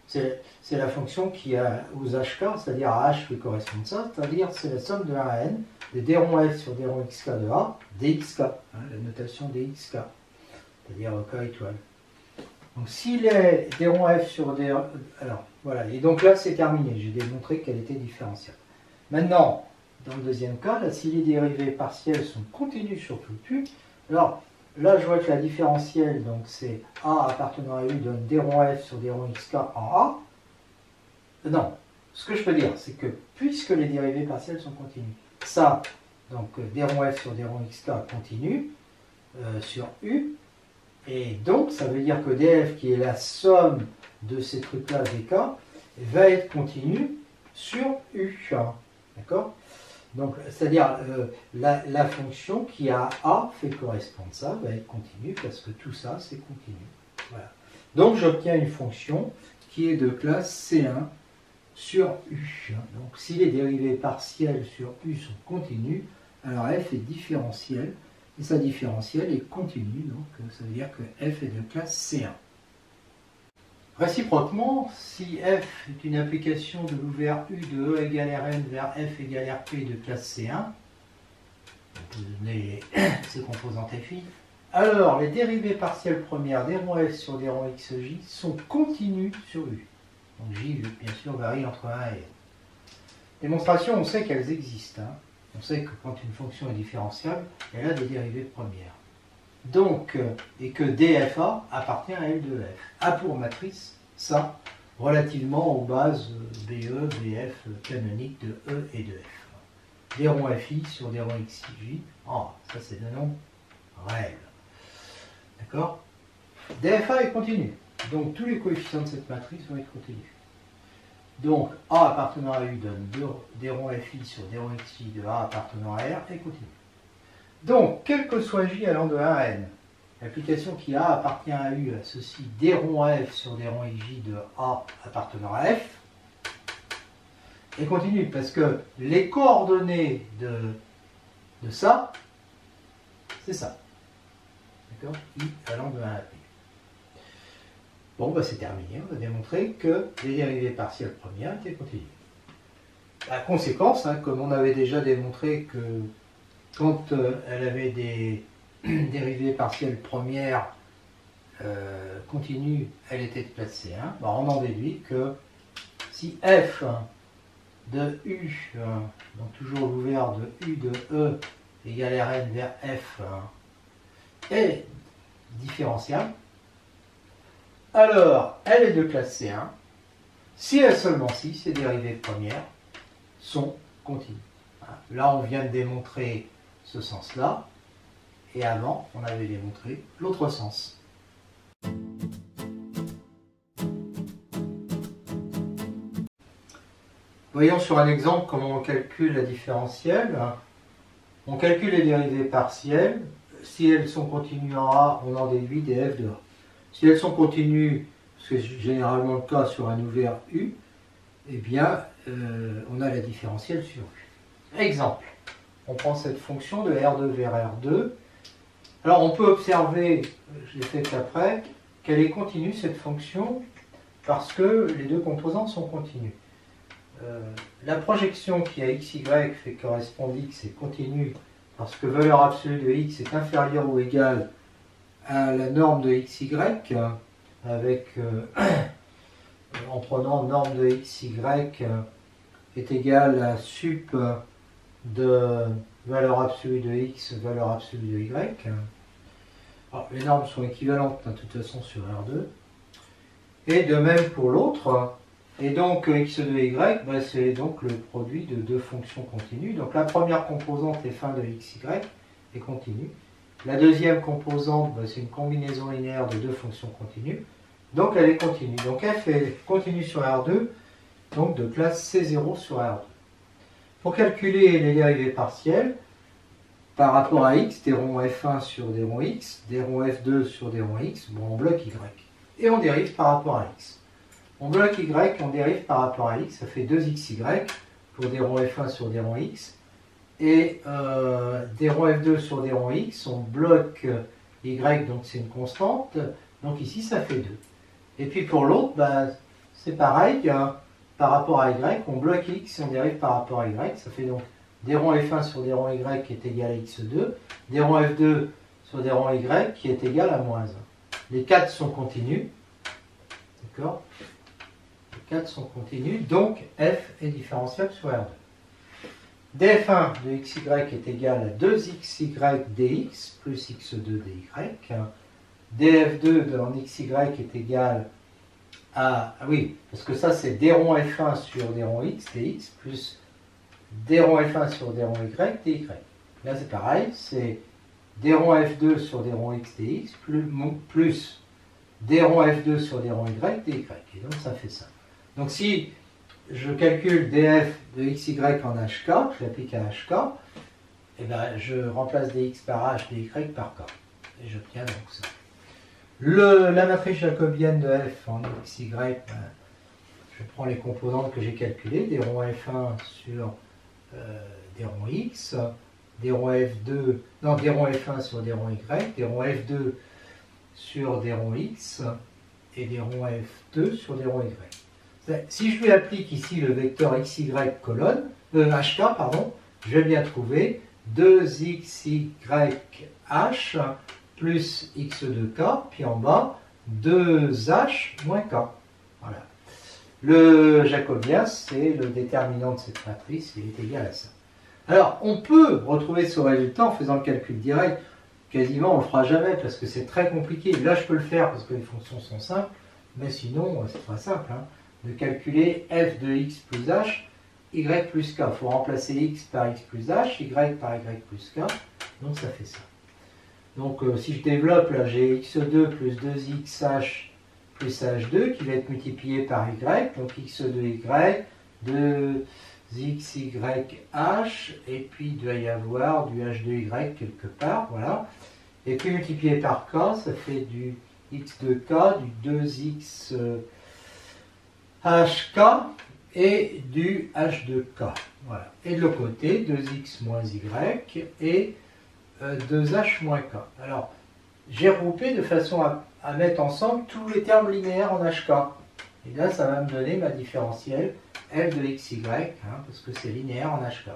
C'est la fonction qui a aux HK, c'est-à-dire à H qui correspond à ça, c'est-à-dire c'est la somme de 1 à n de d rond f sur d rond xk de A, dxk, hein, la notation dxk, c'est-à dire k étoile. Donc s'il est d rond f sur d... Alors voilà, et donc là c'est terminé, j'ai démontré qu'elle était différentielle. Maintenant, dans le deuxième cas, là, si les dérivées partielles sont continues sur tout U, alors là je vois que la différentielle, donc c'est A appartenant à U donne d rond f sur d rond xk en A. Non, ce que je peux dire, c'est que puisque les dérivées partielles sont continues, ça, donc d rond f sur d rond xk continue sur U, et donc ça veut dire que df, qui est la somme de ces trucs-là dk, va être continue sur U. D'accord? Donc, c'est-à-dire la fonction qui a A fait correspondre ça va être continue parce que tout ça c'est continu. Voilà. Donc j'obtiens une fonction qui est de classe C1 sur U. Donc si les dérivées partielles sur U sont continues, alors f est différentielle et sa différentielle est continue. Donc ça veut dire que f est de classe C1. Réciproquement, si f est une application de l'ouvert U de E égale Rn vers f égale Rp de classe C1, on peut donner ses composantes fi, alors les dérivées partielles premières d rond f sur d rond xj sont continues sur U. Donc j, bien sûr, varie entre 1 et n. Démonstration, on sait qu'elles existent. Hein. On sait que quand une fonction est différentiable, elle a des dérivées premières. Donc, et que dfa appartient à L de f. A pour matrice, ça, relativement aux bases BE, BF canoniques de E et de F. D rond FI sur D rond XJ, ça c'est le nom réel. D'accord? DFA est continu. Donc tous les coefficients de cette matrice vont être continus. Donc A appartenant à U donne D rond FI sur D rond XJ de A appartenant à R est continu. Donc, quel que soit J allant de 1 à n, l'application qui A appartient à U associe D rond F sur D rond XJ de A appartenant à F est continue parce que les coordonnées de ça, c'est ça. D'accord? I allant de 1 à P. Bon, bah c'est terminé. On a démontré que les dérivées partielles premières étaient continues. La conséquence, hein, comme on avait déjà démontré que quand elle avait des dérivées partielles premières continues, elle était de classe C1, bah on en déduit que si f de U, donc toujours l'ouvert de U de E égale Rn vers F est différentiable, alors elle est de classe C1 si et seulement si ces dérivées premières sont continues. Là on vient de démontrer ce sens-là, et avant, on avait démontré l'autre sens. Voyons sur un exemple comment on calcule la différentielle. On calcule les dérivées partielles. Si elles sont continues en A, on en déduit df de A. Si elles sont continues, c'est généralement le cas sur un ouvert U, eh bien, on a la différentielle sur U. Exemple. On prend cette fonction de R2 vers R2. Alors on peut observer, je l'ai fait qu'après, qu'elle est continue cette fonction parce que les deux composantes sont continues. La projection qui a xy fait correspondre x est continue parce que valeur absolue de x est inférieure ou égale à la norme de xy avec, en prenant norme de xy est égale à sup de valeur absolue de x, valeur absolue de y. Alors, les normes sont équivalentes de toute façon sur R2. Et de même pour l'autre. Et donc x de y, ben, c'est donc le produit de deux fonctions continues. Donc la première composante f1 de xy est continue. La deuxième composante, ben, c'est une combinaison linéaire de deux fonctions continues. Donc elle est continue. Donc f est continue sur R2, donc de classe C0 sur R2. Pour calculer les dérivées partielles, par rapport à x, d rond f1 sur d rond x, d rond f2 sur d rond x, bon, on bloque y. Et on dérive par rapport à x. On bloque y, on dérive par rapport à x, ça fait 2xy pour d rond f1 sur d rond x. Et d rond f2 sur d rond x, on bloque y, donc c'est une constante. Donc ici, ça fait 2. Et puis pour l'autre, ben, c'est pareil, par rapport à y, on bloque x et on dérive par rapport à y. Ça fait donc d rond f1 sur d rond y qui est égal à x2, d rond f2 sur d rond y qui est égal à moins 1. Les 4 sont continus. D'accord? Les 4 sont continus, donc f est différenciable sur R2. df1 de xy est égal à 2xy dx plus x2 dy. df2 de xy est égal à... Ah oui, parce que ça c'est d rond f1 sur d rond x dx plus d rond f1 sur d rond y dy. Là c'est pareil, c'est d rond f2 sur d rond x dx plus d rond f2 sur d rond y dy. Et donc ça fait ça. Donc si je calcule df de xy en hk, je l'applique à hk, et ben je remplace dx par h, dy par k. Et j'obtiens donc ça. La matrice jacobienne de f en xy, ben, je prends les composantes que j'ai calculées, d rond f1 sur d rond x, d rond f2, non, d rond f1 sur d rond y, d rond f2 sur d rond x, et d rond f2 sur d rond y. Si je lui applique ici le vecteur xy colonne, hk, pardon, je vais bien trouver 2xyh plus x2k, puis en bas 2h moins k. Voilà. Le jacobien, c'est le déterminant de cette matrice, il est égal à ça. Alors, on peut retrouver ce résultat en faisant le calcul direct. Quasiment, on ne le fera jamais parce que c'est très compliqué. Là, je peux le faire parce que les fonctions sont simples, mais sinon, c'est très simple. De calculer f de x plus h, y plus k. Il faut remplacer x par x plus h, y par y plus k. Donc, ça fait ça. Donc, si je développe, là, j'ai x2 plus 2xh plus h2 qui va être multiplié par y. Donc, x2y, 2xyh, et puis il doit y avoir du h2y quelque part. Voilà. Et puis multiplié par k, ça fait du x2k, du 2xhk et du h2k. Voilà. Et de l'autre côté, 2x moins y et 2h moins k. Alors, j'ai regroupé de façon à mettre ensemble tous les termes linéaires en hk. Et là, ça va me donner ma différentielle f de xy, parce que c'est linéaire en hk.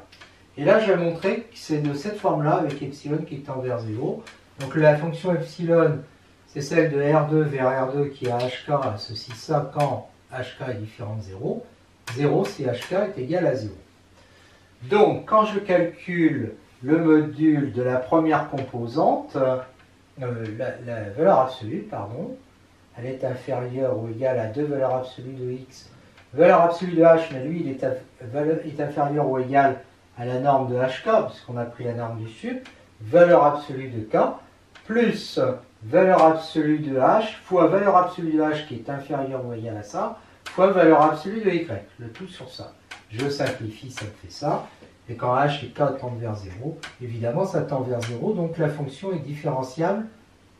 Et là, je vais montrer que c'est de cette forme-là, avec epsilon qui tend vers 0. Donc la fonction epsilon, c'est celle de R2 vers R2 qui est à hk, ceci ça quand hk est différent de 0. 0 si hk est égal à 0. Donc, quand je calcule le module de la première composante, la valeur absolue, pardon, elle est inférieure ou égale à 2 valeurs absolues de x. Valeur absolue de h, mais lui, il est inférieur ou égal à la norme de hk, puisqu'on a pris la norme du sup. Valeur absolue de k, plus valeur absolue de h, fois valeur absolue de h qui est inférieure ou égale à ça, fois valeur absolue de y. Le tout sur ça. Je simplifie, ça me fait ça. Et quand h et k tendent vers 0, évidemment, ça tend vers 0. Donc la fonction est différenciable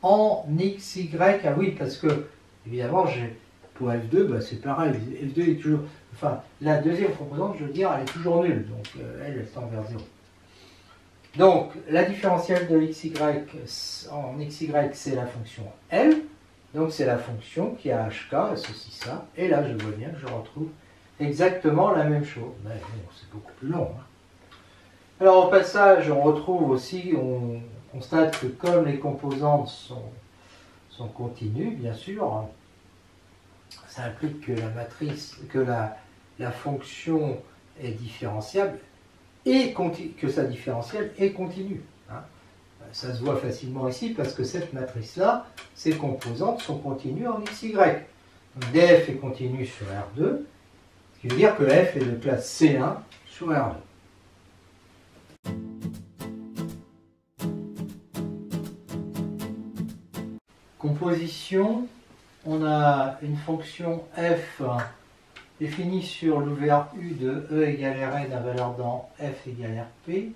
en xy. Ah oui, parce que, évidemment, pour f2, bah, c'est pareil. f2 est toujours... Enfin, la deuxième composante, je veux dire, elle est toujours nulle. Donc, elle tend vers 0. Donc, la différentielle de xy en xy, c'est la fonction L. Donc, c'est la fonction qui a hk, ceci, ça. Et là, je vois bien que je retrouve exactement la même chose. Mais bon, c'est beaucoup plus long. Alors, au passage, on retrouve aussi, on constate que comme les composantes sont continues, bien sûr, ça implique que la matrice, que la fonction est différenciable et que sa différentielle est continue. Ça se voit facilement ici parce que cette matrice-là, ses composantes sont continues en xy. Donc df est continu sur R2, ce qui veut dire que f est de classe C1 sur R2. Composition, on a une fonction f définie sur l'ouvert U de E égale Rn à valeur dans f égale Rp,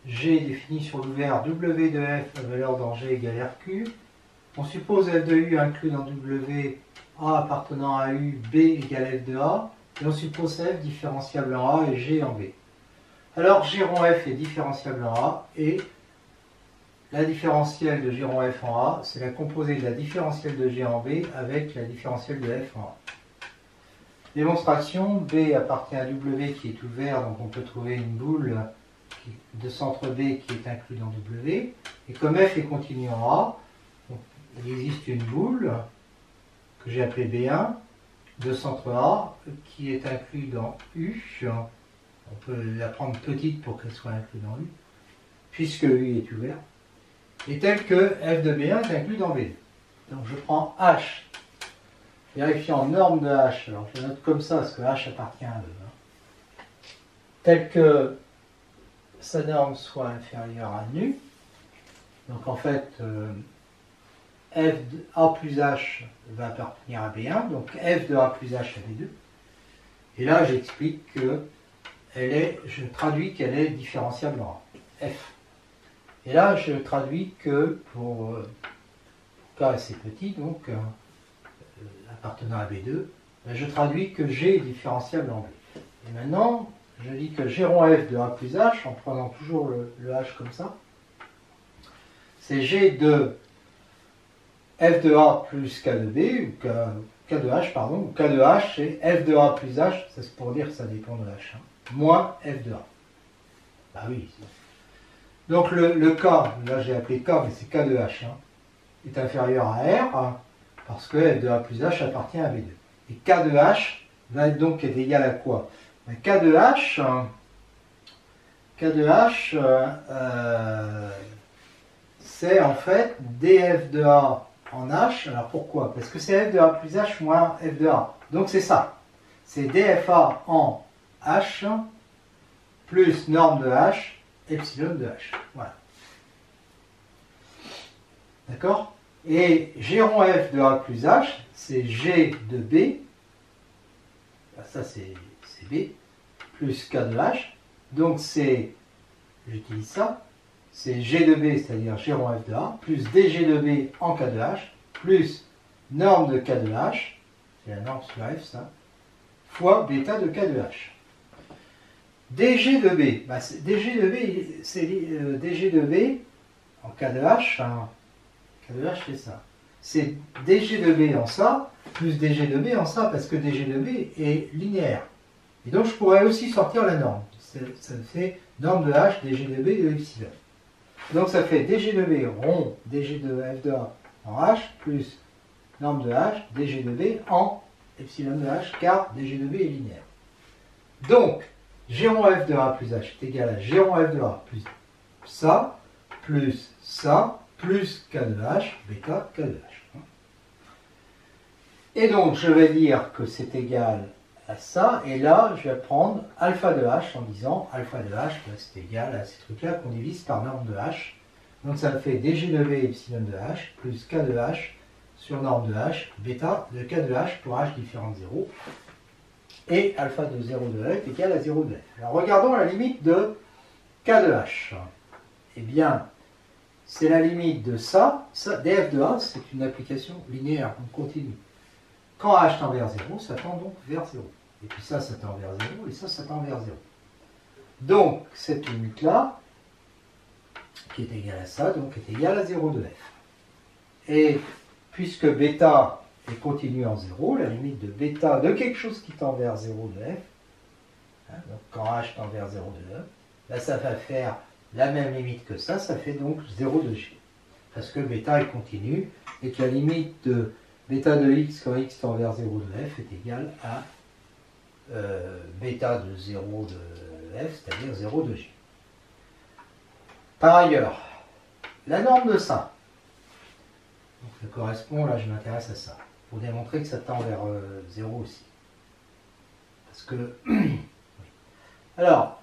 G défini sur l'ouvert W de f à valeur dans G égale Rq, on suppose f de U inclus dans W A appartenant à U, B égale f de A, et on suppose f différenciable en A et G en B. Alors G rond f est différenciable en A, et la différentielle de G rond f en A, c'est la composée de la différentielle de G en B avec la différentielle de f en A. Démonstration, B appartient à W qui est ouvert, donc on peut trouver une boule de centre B qui est inclus dans W. Et comme F est continu en A, il existe une boule que j'ai appelée B1 de centre A qui est inclus dans U. On peut la prendre petite pour qu'elle soit inclue dans U, puisque U est ouvert. Et tel que F de B1 est inclus dans B2. Donc je prends H, vérifiant norme de H, alors je note comme ça, parce que H appartient à E, tel que sa norme soit inférieure à nu. Donc en fait, F de A plus H va appartenir à B1, donc F de A plus H à B2. Et là, j'explique que je traduis qu'elle est différentiable en A, F. Et là, je traduis que pour K assez petit, donc appartenant à B2, je traduis que G est différentiable en B. Et maintenant, je dis que G rond F de A plus H, en prenant toujours le H comme ça, c'est G de F de A plus K de B, ou K de H, pardon, ou K de H, c'est F de A plus H, c'est pour dire que ça dépend de H, moins F de A. Bah oui. Donc le K, là j'ai appelé K, mais c'est K de H, est inférieur à R, parce que F de A plus H appartient à B2. Et K de H va être donc être égal à quoi? K de H, c'est en fait df de A en H. Alors pourquoi? Parce que c'est F de A plus H moins F de A. Donc c'est ça. C'est dFA en H plus norme de H, epsilon de H. Voilà. D'accord? Et G rond F de A plus H, c'est G de B. Ça c'est B, plus K de H. Donc c'est, j'utilise ça, c'est G de B, c'est-à-dire G rond F de A, plus DG de B en K de H, plus norme de K de H, c'est la norme sur F, ça, fois bêta de K de H. DG de B, DG de B, c'est DG de B en K de H, K de H c'est ça. C'est DG de B en ça, plus DG de B en ça, parce que DG de B est linéaire. Et donc je pourrais aussi sortir la norme. Ça fait norme de H, DG de B de epsilon. Donc ça fait DG de B rond DG de F de A en H, plus norme de H, DG de B en epsilon de H, car DG de B est linéaire. Donc, G rond F de A plus H est égal à G rond F de A plus ça, plus K de H, bêta K de H. Et donc, je vais dire que c'est égal à ça, et là, je vais prendre alpha de H en disant alpha de H, c'est égal à ces trucs-là qu'on divise par norme de H. Donc, ça me fait dg de V epsilon de H plus K de H sur norme de H, bêta de K de H pour H différent de 0. Et alpha de 0 de F égale à 0 de F. Alors, regardons la limite de K de H. Eh bien, c'est la limite de ça, df de A, c'est une application linéaire, donc continue. Quand H tend vers 0, ça tend donc vers 0. Et puis ça tend vers 0, et ça tend vers 0. Donc, cette limite-là, qui est égale à ça, donc est égale à 0 de F. Et puisque bêta est continue en 0, la limite de bêta de quelque chose qui tend vers 0 de F, donc quand H tend vers 0 de F, là ça va faire la même limite que ça fait donc 0 de G. Parce que bêta est continue, et que la limite de bêta de x quand x tend vers 0 de F est égale à bêta de 0 de F, c'est-à-dire 0 de G. Par ailleurs, la norme de ça, donc ça correspond, là je m'intéresse à ça, pour démontrer que ça tend vers 0 aussi. Parce que, alors,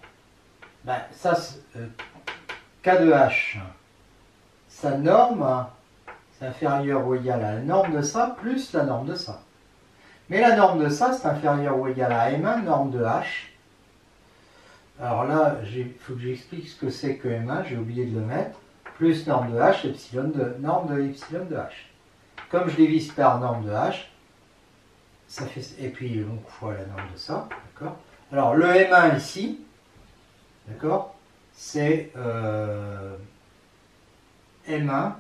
ça, K de H, sa norme, c'est inférieur ou égal à la norme de ça, plus la norme de ça. Mais la norme de ça, c'est inférieur ou égal à M1, norme de H. Alors là, il faut que j'explique ce que c'est que M1, j'ai oublié de le mettre, plus norme de H, norme de epsilon de H. Comme je divise par norme de H, ça fait, et puis donc fois la norme de ça, d'accord. Alors le M1 ici, d'accord, c'est M1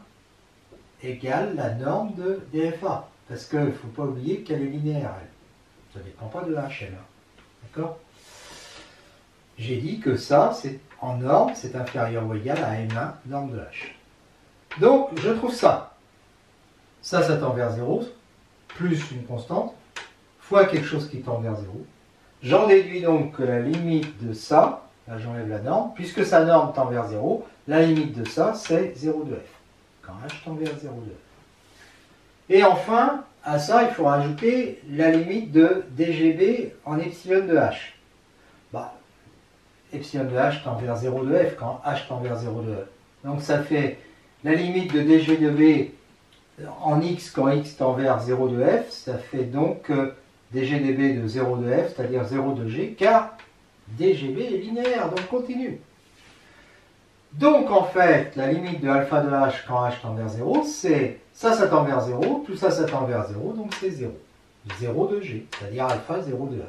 égale la norme de dFA, parce qu'il ne faut pas oublier qu'elle est linéaire, elle. Ça ne dépend pas de HL. D'accord? J'ai dit que ça, c'est en norme, c'est inférieur ou égal à M1, norme de H. Donc, je trouve ça. Ça tend vers 0, plus une constante, fois quelque chose qui tend vers 0. J'en déduis donc que la limite de ça, là j'enlève la norme, puisque sa norme tend vers 0, la limite de ça, c'est 0 de f, quand h tend vers 0 de f. Et enfin, à ça, il faut rajouter la limite de dgb en epsilon de h. Bah, epsilon de h tend vers 0 de f quand h tend vers 0 de f. Donc ça fait la limite de dg de b en x quand x tend vers 0 de f, ça fait donc dg db de 0 de f, c'est-à-dire 0 de g, car dgb est linéaire, donc continu. Donc en fait, la limite de alpha de h quand h tend vers 0, c'est ça tend vers 0, tout ça tend vers 0, donc c'est 0. 0 de g, c'est-à-dire alpha 0 de f.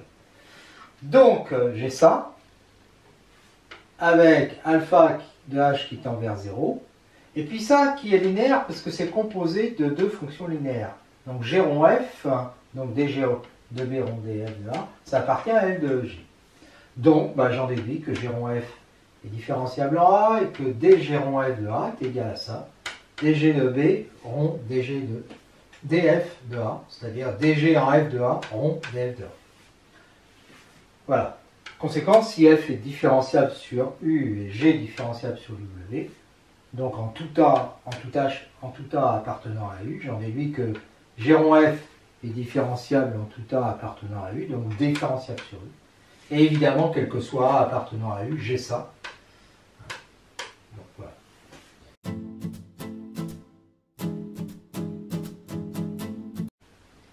Donc j'ai ça, avec alpha de h qui tend vers 0, et puis ça qui est linéaire parce que c'est composé de deux fonctions linéaires. Donc g rond f, donc dg de b rond df de a, ça appartient à l de g. Donc j'en déduis que g rond f est différenciable en a et que dg rond f de a est égal à ça. dg de b rond dg de df de a, c'est-à-dire dg en f de a rond df de a. Voilà. Conséquence, si f est différenciable sur u et g différentiable sur w, donc en tout a appartenant à u, j'en déduis que g rond f est différenciable en tout a appartenant à u, donc différenciable sur u. Et évidemment, quel que soit a appartenant à u, j'ai ça. Donc voilà.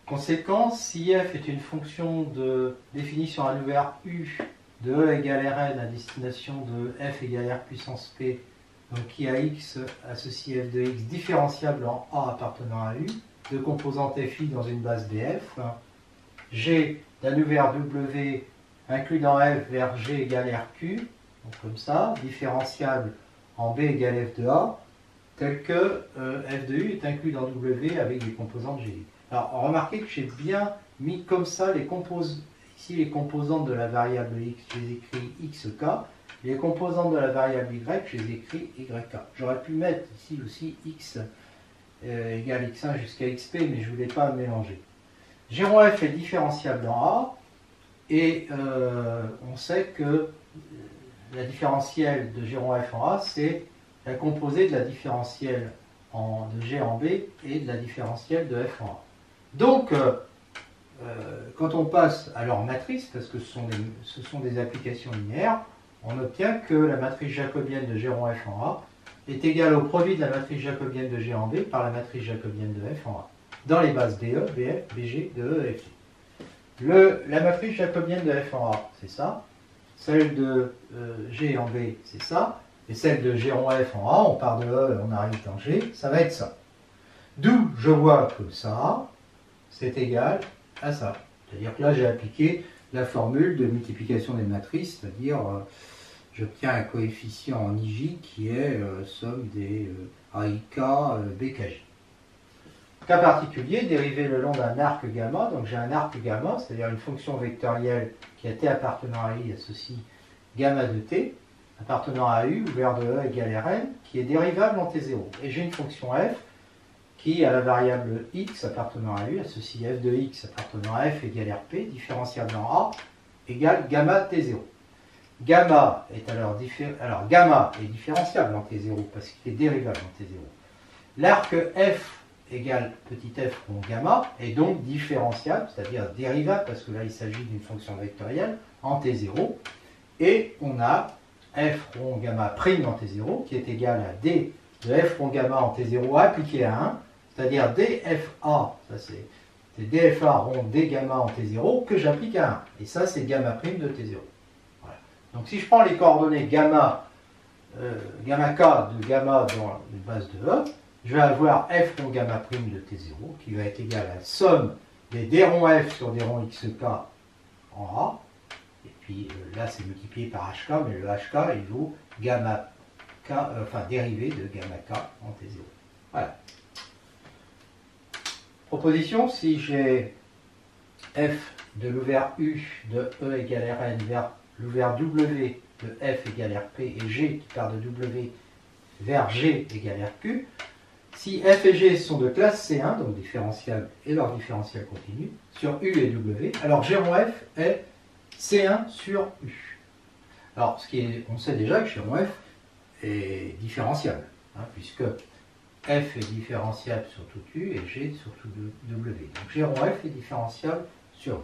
Conséquence, si f est une fonction définie sur un ouvert u de e égale Rn à destination de f égale R puissance p, donc qui a x associé f de x différenciable en a appartenant à u, de composante fi dans une base df, g d'un ouvert w inclus dans f vers g égale rq, donc comme ça, différentiable en b égale f de a, tel que f de u est inclus dans w avec des composantes g. Alors remarquez que j'ai bien mis comme ça les composantes. Ici, les composantes de la variable x, je les écris xk. Les composantes de la variable y, je les écris yk. J'aurais pu mettre ici aussi x égale x1 jusqu'à xp, mais je ne voulais pas mélanger. G rond f est différentiable en a, et on sait que la différentielle de G rond f en a, c'est la composée de la différentielle de g en b et de la différentielle de f en a. Donc, quand on passe à leur matrice, parce que ce sont des applications linéaires, on obtient que la matrice jacobienne de G rond f en A est égale au produit de la matrice jacobienne de G en B par la matrice jacobienne de f en A, dans les bases BE, BF, BG, de E et F. La matrice jacobienne de f en A, c'est ça, celle de G en B, c'est ça, et celle de G rond f en A, on part de E, on arrive dans G, ça va être ça. D'où je vois que ça, c'est égal à ça. C'est-à-dire que là, j'ai appliqué la formule de multiplication des matrices, c'est-à-dire j'obtiens un coefficient en IJ qui est somme des AIK BKJ. Cas particulier, dérivé le long d'un arc gamma, donc j'ai un arc gamma, c'est-à-dire une fonction vectorielle qui a t appartenant à i associe gamma de t, appartenant à u, ouvert de e égale Rn, qui est dérivable en t0. Et j'ai une fonction f qui, à la variable x appartenant à u, associe f de x appartenant à f égale rp, différentiable en a, égale gamma t0. Gamma est alors gamma est différentiable en t0 parce qu'il est dérivable en t0. L'arc f égale petit f rond gamma est donc différentiable, c'est-à-dire dérivable, parce que là il s'agit d'une fonction vectorielle, en t0. Et on a f rond gamma prime en t0 qui est égal à d de f rond gamma en t0 appliqué à 1, c'est-à-dire dfa, ça c'est dfa rond d gamma en t0 que j'applique à 1. Et ça c'est gamma prime de t0. Voilà. Donc si je prends les coordonnées gamma k de gamma dans une base de E, je vais avoir f rond gamma prime de t0 qui va être égal à la somme des d rond f sur d rond xk en A. Et puis là c'est multiplié par hk, mais le hk il vaut gamma k, dérivé de gamma k en t0. Voilà. Proposition, si j'ai f de l'ouvert U de E égale Rn vers l'ouvert W de F égale Rp et G qui part de W vers G égale Rq, si f et g sont de classe C1, donc différentiable et leur différentiel continu, sur U et W, alors G rond f est C1 sur U. Alors, on sait déjà que G rond f est différentiable, hein, puisque f est différentiable sur tout U et G sur tout W. Donc G rond f est différentiable sur U.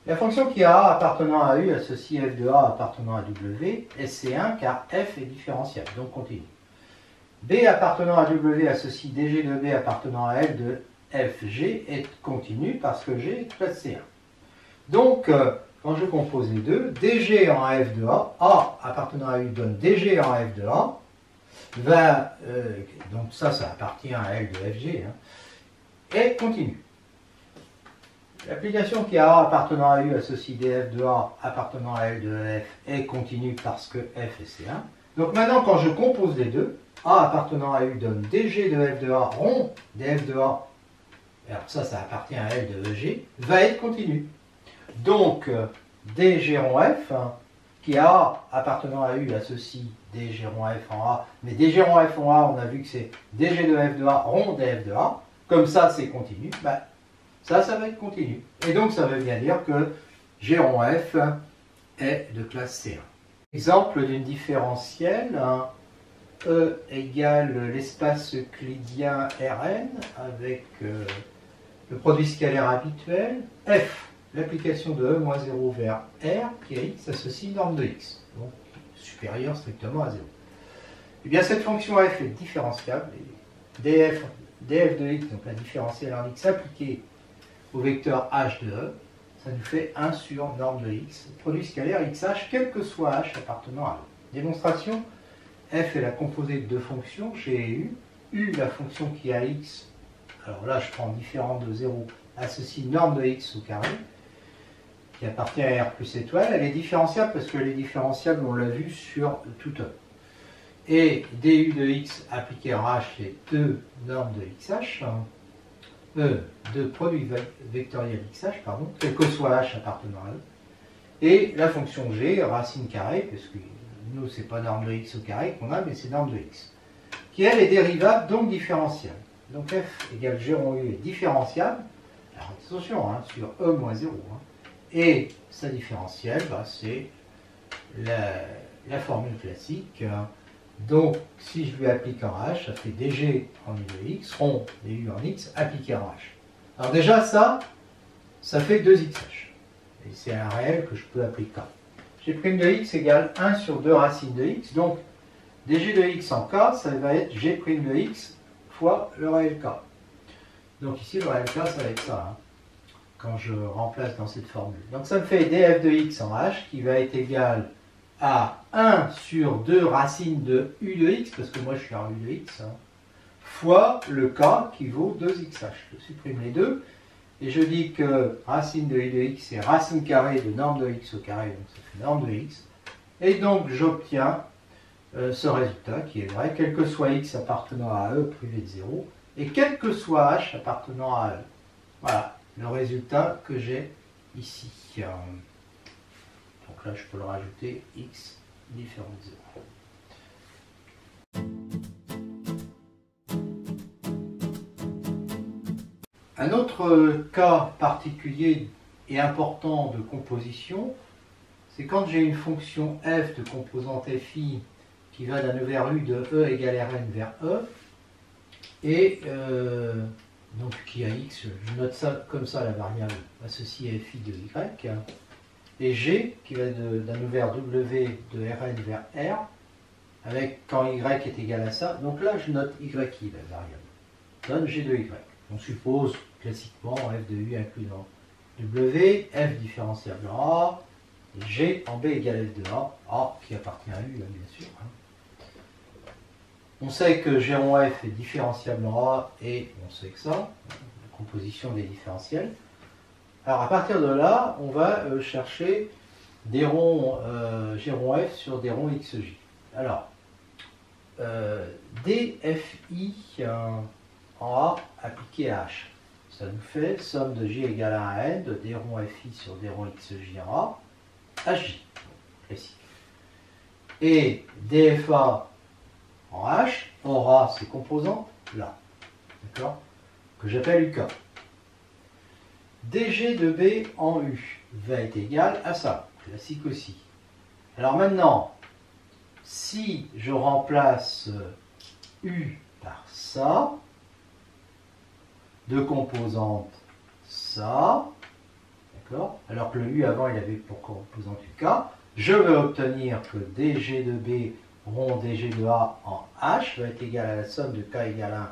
La fonction qui a A appartenant à U associe f de A appartenant à W est C1 car f est différentiable, donc continue. B appartenant à W associe DG de B appartenant à L de FG est continu parce que G est classe C1. Donc, quand je compose les deux, DG en F de A appartenant à U donne DG en F de A, donc ça appartient à L de FG, hein, est continu. L'application qui a A appartenant à U associe DF de A appartenant à L de F est continue parce que F est C1. Donc maintenant, quand je compose les deux, A appartenant à U donne DG de F de A rond dF de A, alors ça appartient à L de EG, va être continu. Donc, DG rond F, hein, qui a A appartenant à U associe DG rond F en A, mais DG rond F en A, on a vu que c'est DG de F de A rond dF de A, comme ça c'est continu, ben, ça va être continu. Et donc ça veut bien dire que G rond F est de classe C1. Exemple d'une différentielle, hein, E égale l'espace euclidien Rn avec le produit scalaire habituel, F, l'application de E moins 0 vers R, qui à x associe norme de x, donc supérieure strictement à 0. Et bien cette fonction f est différenciable, et df de x, donc la différentielle en x appliquée au vecteur h de E, ça nous fait 1 sur norme de x, produit scalaire xh, quel que soit h appartenant à E. Démonstration, f est la composée de deux fonctions, g et u la fonction qui a x, alors là je prends différent de 0, associe norme de x au carré, qui appartient à R plus étoile, elle est différenciable parce qu'elle est différenciable, on l'a vu, sur tout E. Et du de x appliqué en h, c'est 2 normes de xh, de produit vectoriel xh, pardon, quel que soit h appartenant à E. Et la fonction g, racine carrée, parce que nous, c'est pas norme de x au carré qu'on a, mais c'est norme de x, qui elle est dérivable, donc différentiable. Donc f égale g rond u est différentiable, alors attention, hein, sur E moins 0. Hein. Et sa différentielle, bah, c'est la formule classique. Donc, si je lui applique en h, ça fait dg en u de x, rond du en x, appliqué en h. Alors déjà, ça fait 2xh. Et c'est un réel que je peux appliquer. G' de x égale 1 sur 2 racines de x. Donc, dg de x en k, ça va être g' de x fois le réel k. Donc ici, le réel k, ça va être ça. Hein, quand je remplace dans cette formule. Donc ça me fait df de x en h qui va être égal à 1 sur 2 racines de u de x, parce que moi je suis en u de x, hein, fois le k qui vaut 2xh. Je supprime les deux, et je dis que racine de u de x c'est racine carrée de norme de x au carré, donc ça fait norme de x. Et donc j'obtiens ce résultat qui est vrai, quel que soit x appartenant à E privé de 0, et quel que soit h appartenant à E. Voilà le résultat que j'ai ici. Donc là, je peux le rajouter x différent de 0. Un autre cas particulier et important de composition, c'est quand j'ai une fonction f de composante fi qui va d'un vers u de E égale Rn vers E, et donc qui a x, je note ça comme ça, la variable associée à fi de y, et g qui va d'un ouvert w de Rn vers R, avec quand y est égal à ça, donc là je note y, la variable, donne g de y. On suppose classiquement f de u inclus dans w, f différentiable en a, et g en b égale f de a qui appartient à u, bien sûr. On sait que g rond f est différentiable en A, et on sait que ça, la composition des différentiels. Alors à partir de là, on va chercher des ronds g rond f sur des ronds xj. Alors, dfi en A appliqué à h. ça nous fait somme de j égale à n de d rond fi sur d rond xj en a, j, classique. Et dfa en h aura ses composantes là, d'accord, que j'appelle uk. dg de b en u va être égal à ça, classique aussi. Alors maintenant, si je remplace u par ça, de composante ça, d'accord, alors que le u avant il avait pour composante uk, je vais obtenir que dg de b rond dg de a en h va être égal à la somme de k égale 1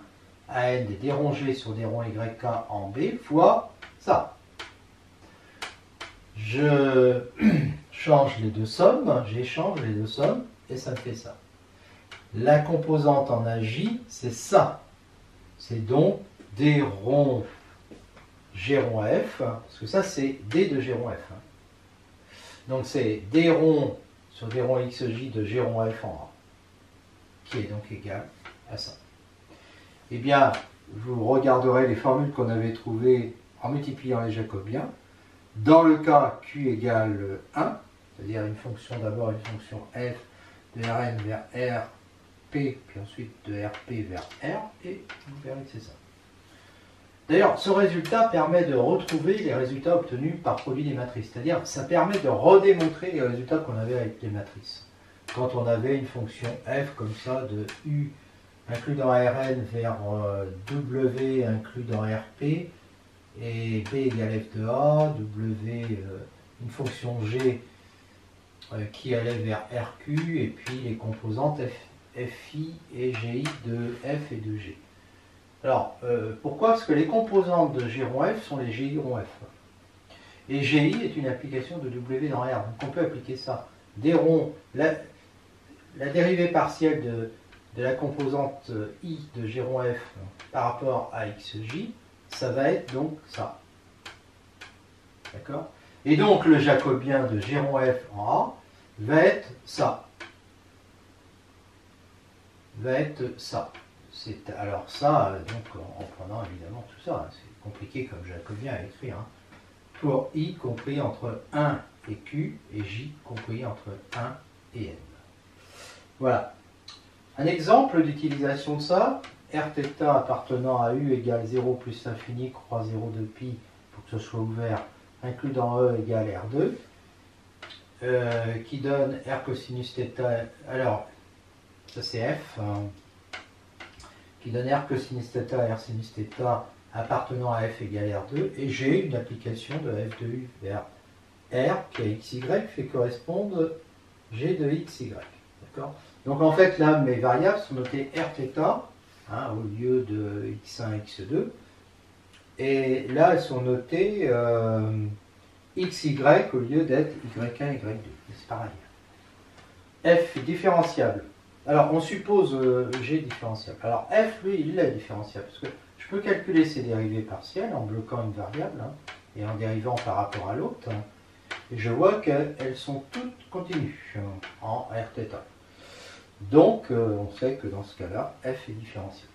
à n des d rond g sur d rond yk en b fois ça. Je change les deux sommes, j'échange les deux sommes, et ça me fait ça. La composante en AJ, c'est ça. C'est donc D rond G rond F, parce que ça c'est D de G rond F. Donc c'est D rond sur D rond XJ de G rond F en A, qui est donc égal à ça. Eh bien, vous regarderez les formules qu'on avait trouvées en multipliant les jacobiens. Dans le cas Q égale 1, c'est-à-dire une fonction d'abord une fonction f de Rn vers Rp, puis ensuite de Rp vers R, et vous verrez que c'est ça. D'ailleurs, ce résultat permet de retrouver les résultats obtenus par produit des matrices, c'est-à-dire ça permet de redémontrer les résultats qu'on avait avec les matrices. Quand on avait une fonction f comme ça de U inclus dans Rn vers W inclus dans Rp, et B égale f de A, W, une fonction G qui allait vers RQ, et puis les composantes FI et GI de F et de G. Alors, pourquoi? Parce que les composantes de G rond F sont les GI rond F. Et GI est une application de W dans R, donc on peut appliquer ça. D rond, la dérivée partielle de la composante I de G rond F par rapport à XJ, ça va être donc ça. D'accord? Et donc le jacobien de G rond F en A va être ça. Va être ça. Alors ça, donc en prenant évidemment tout ça, c'est compliqué comme jacobien à écrire. Hein. Pour I compris entre 1 et Q, et J compris entre 1 et N. Voilà. Un exemple d'utilisation de ça, Rθ appartenant à U égale 0 plus l'infini croix 0 de pi, pour que ce soit ouvert, inclus dans E égale R2, qui donne R cosinus θ, alors, ça c'est F, qui donne R cosinus θ, R sinus θ, appartenant à F égale R2, et j'ai une application de F de U vers R, qui est XY, fait correspondre G de XY. D'accord? Donc en fait, là, mes variables sont notées Rθ, au lieu de x1, x2, et là elles sont notées xy au lieu d'être y1, y2, c'est pareil. F est différenciable. Alors on suppose G différentiable. Alors F, lui, il est différentiable, parce que je peux calculer ses dérivées partielles en bloquant une variable, et en dérivant par rapport à l'autre, et je vois qu'elles sont toutes continues en Rθ. Donc, on sait que dans ce cas-là, f est différentiable.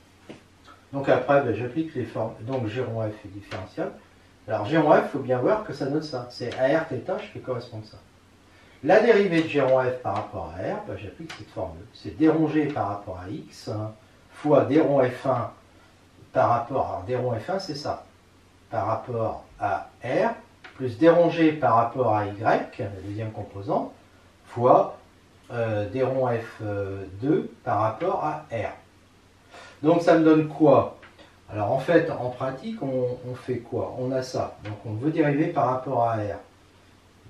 Donc après, j'applique les formes. Donc, G rond f est différentiable. Alors, G rond f, il faut bien voir que ça donne ça. C'est à Rθ, je fais correspondre ça. La dérivée de G rond f par rapport à R, j'applique cette formule. C'est d rond g par rapport à x, fois d rond f1 par rapport à... d rond f1, c'est ça. Par rapport à R, plus d rond g par rapport à y, la deuxième composante, fois... d rond f2 par rapport à R. Donc ça me donne quoi? Alors en fait, en pratique, on fait quoi? On a ça. Donc on veut dériver par rapport à R.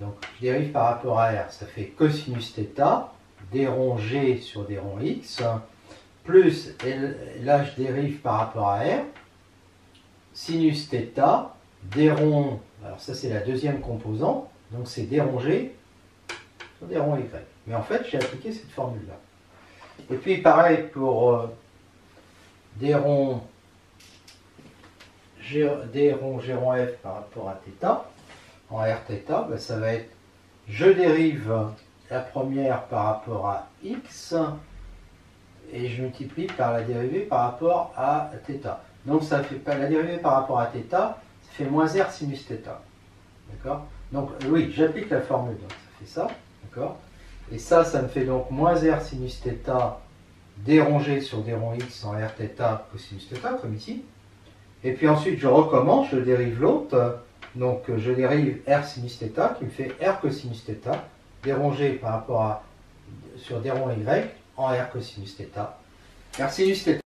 Donc je dérive par rapport à R, ça fait cosinus θ, d rond g sur d rond x, plus, et là je dérive par rapport à R, sinus θ, d rond, alors ça c'est la deuxième composante, donc c'est d rond g sur d rond y. Mais en fait, j'ai appliqué cette formule-là. Et puis, pareil pour d rond g rond f par rapport à θ, en Rθ, ça va être, je dérive la première par rapport à x, et je multiplie par la dérivée par rapport à θ. Donc ça fait pas la dérivée par rapport à θ, ça fait moins R sinus θ. D'accord? Donc oui, j'applique la formule, donc ça fait ça. D'accord? Et ça me fait donc moins R sinus θ d rongé sur d rond x en Rθ cosinus θ, comme ici. Et puis ensuite, je recommence, je dérive l'autre. Donc je dérive R sinus θ qui me fait R cosinus θ dérongé par rapport à sur d rond y en R cosinus θ. R sinus θ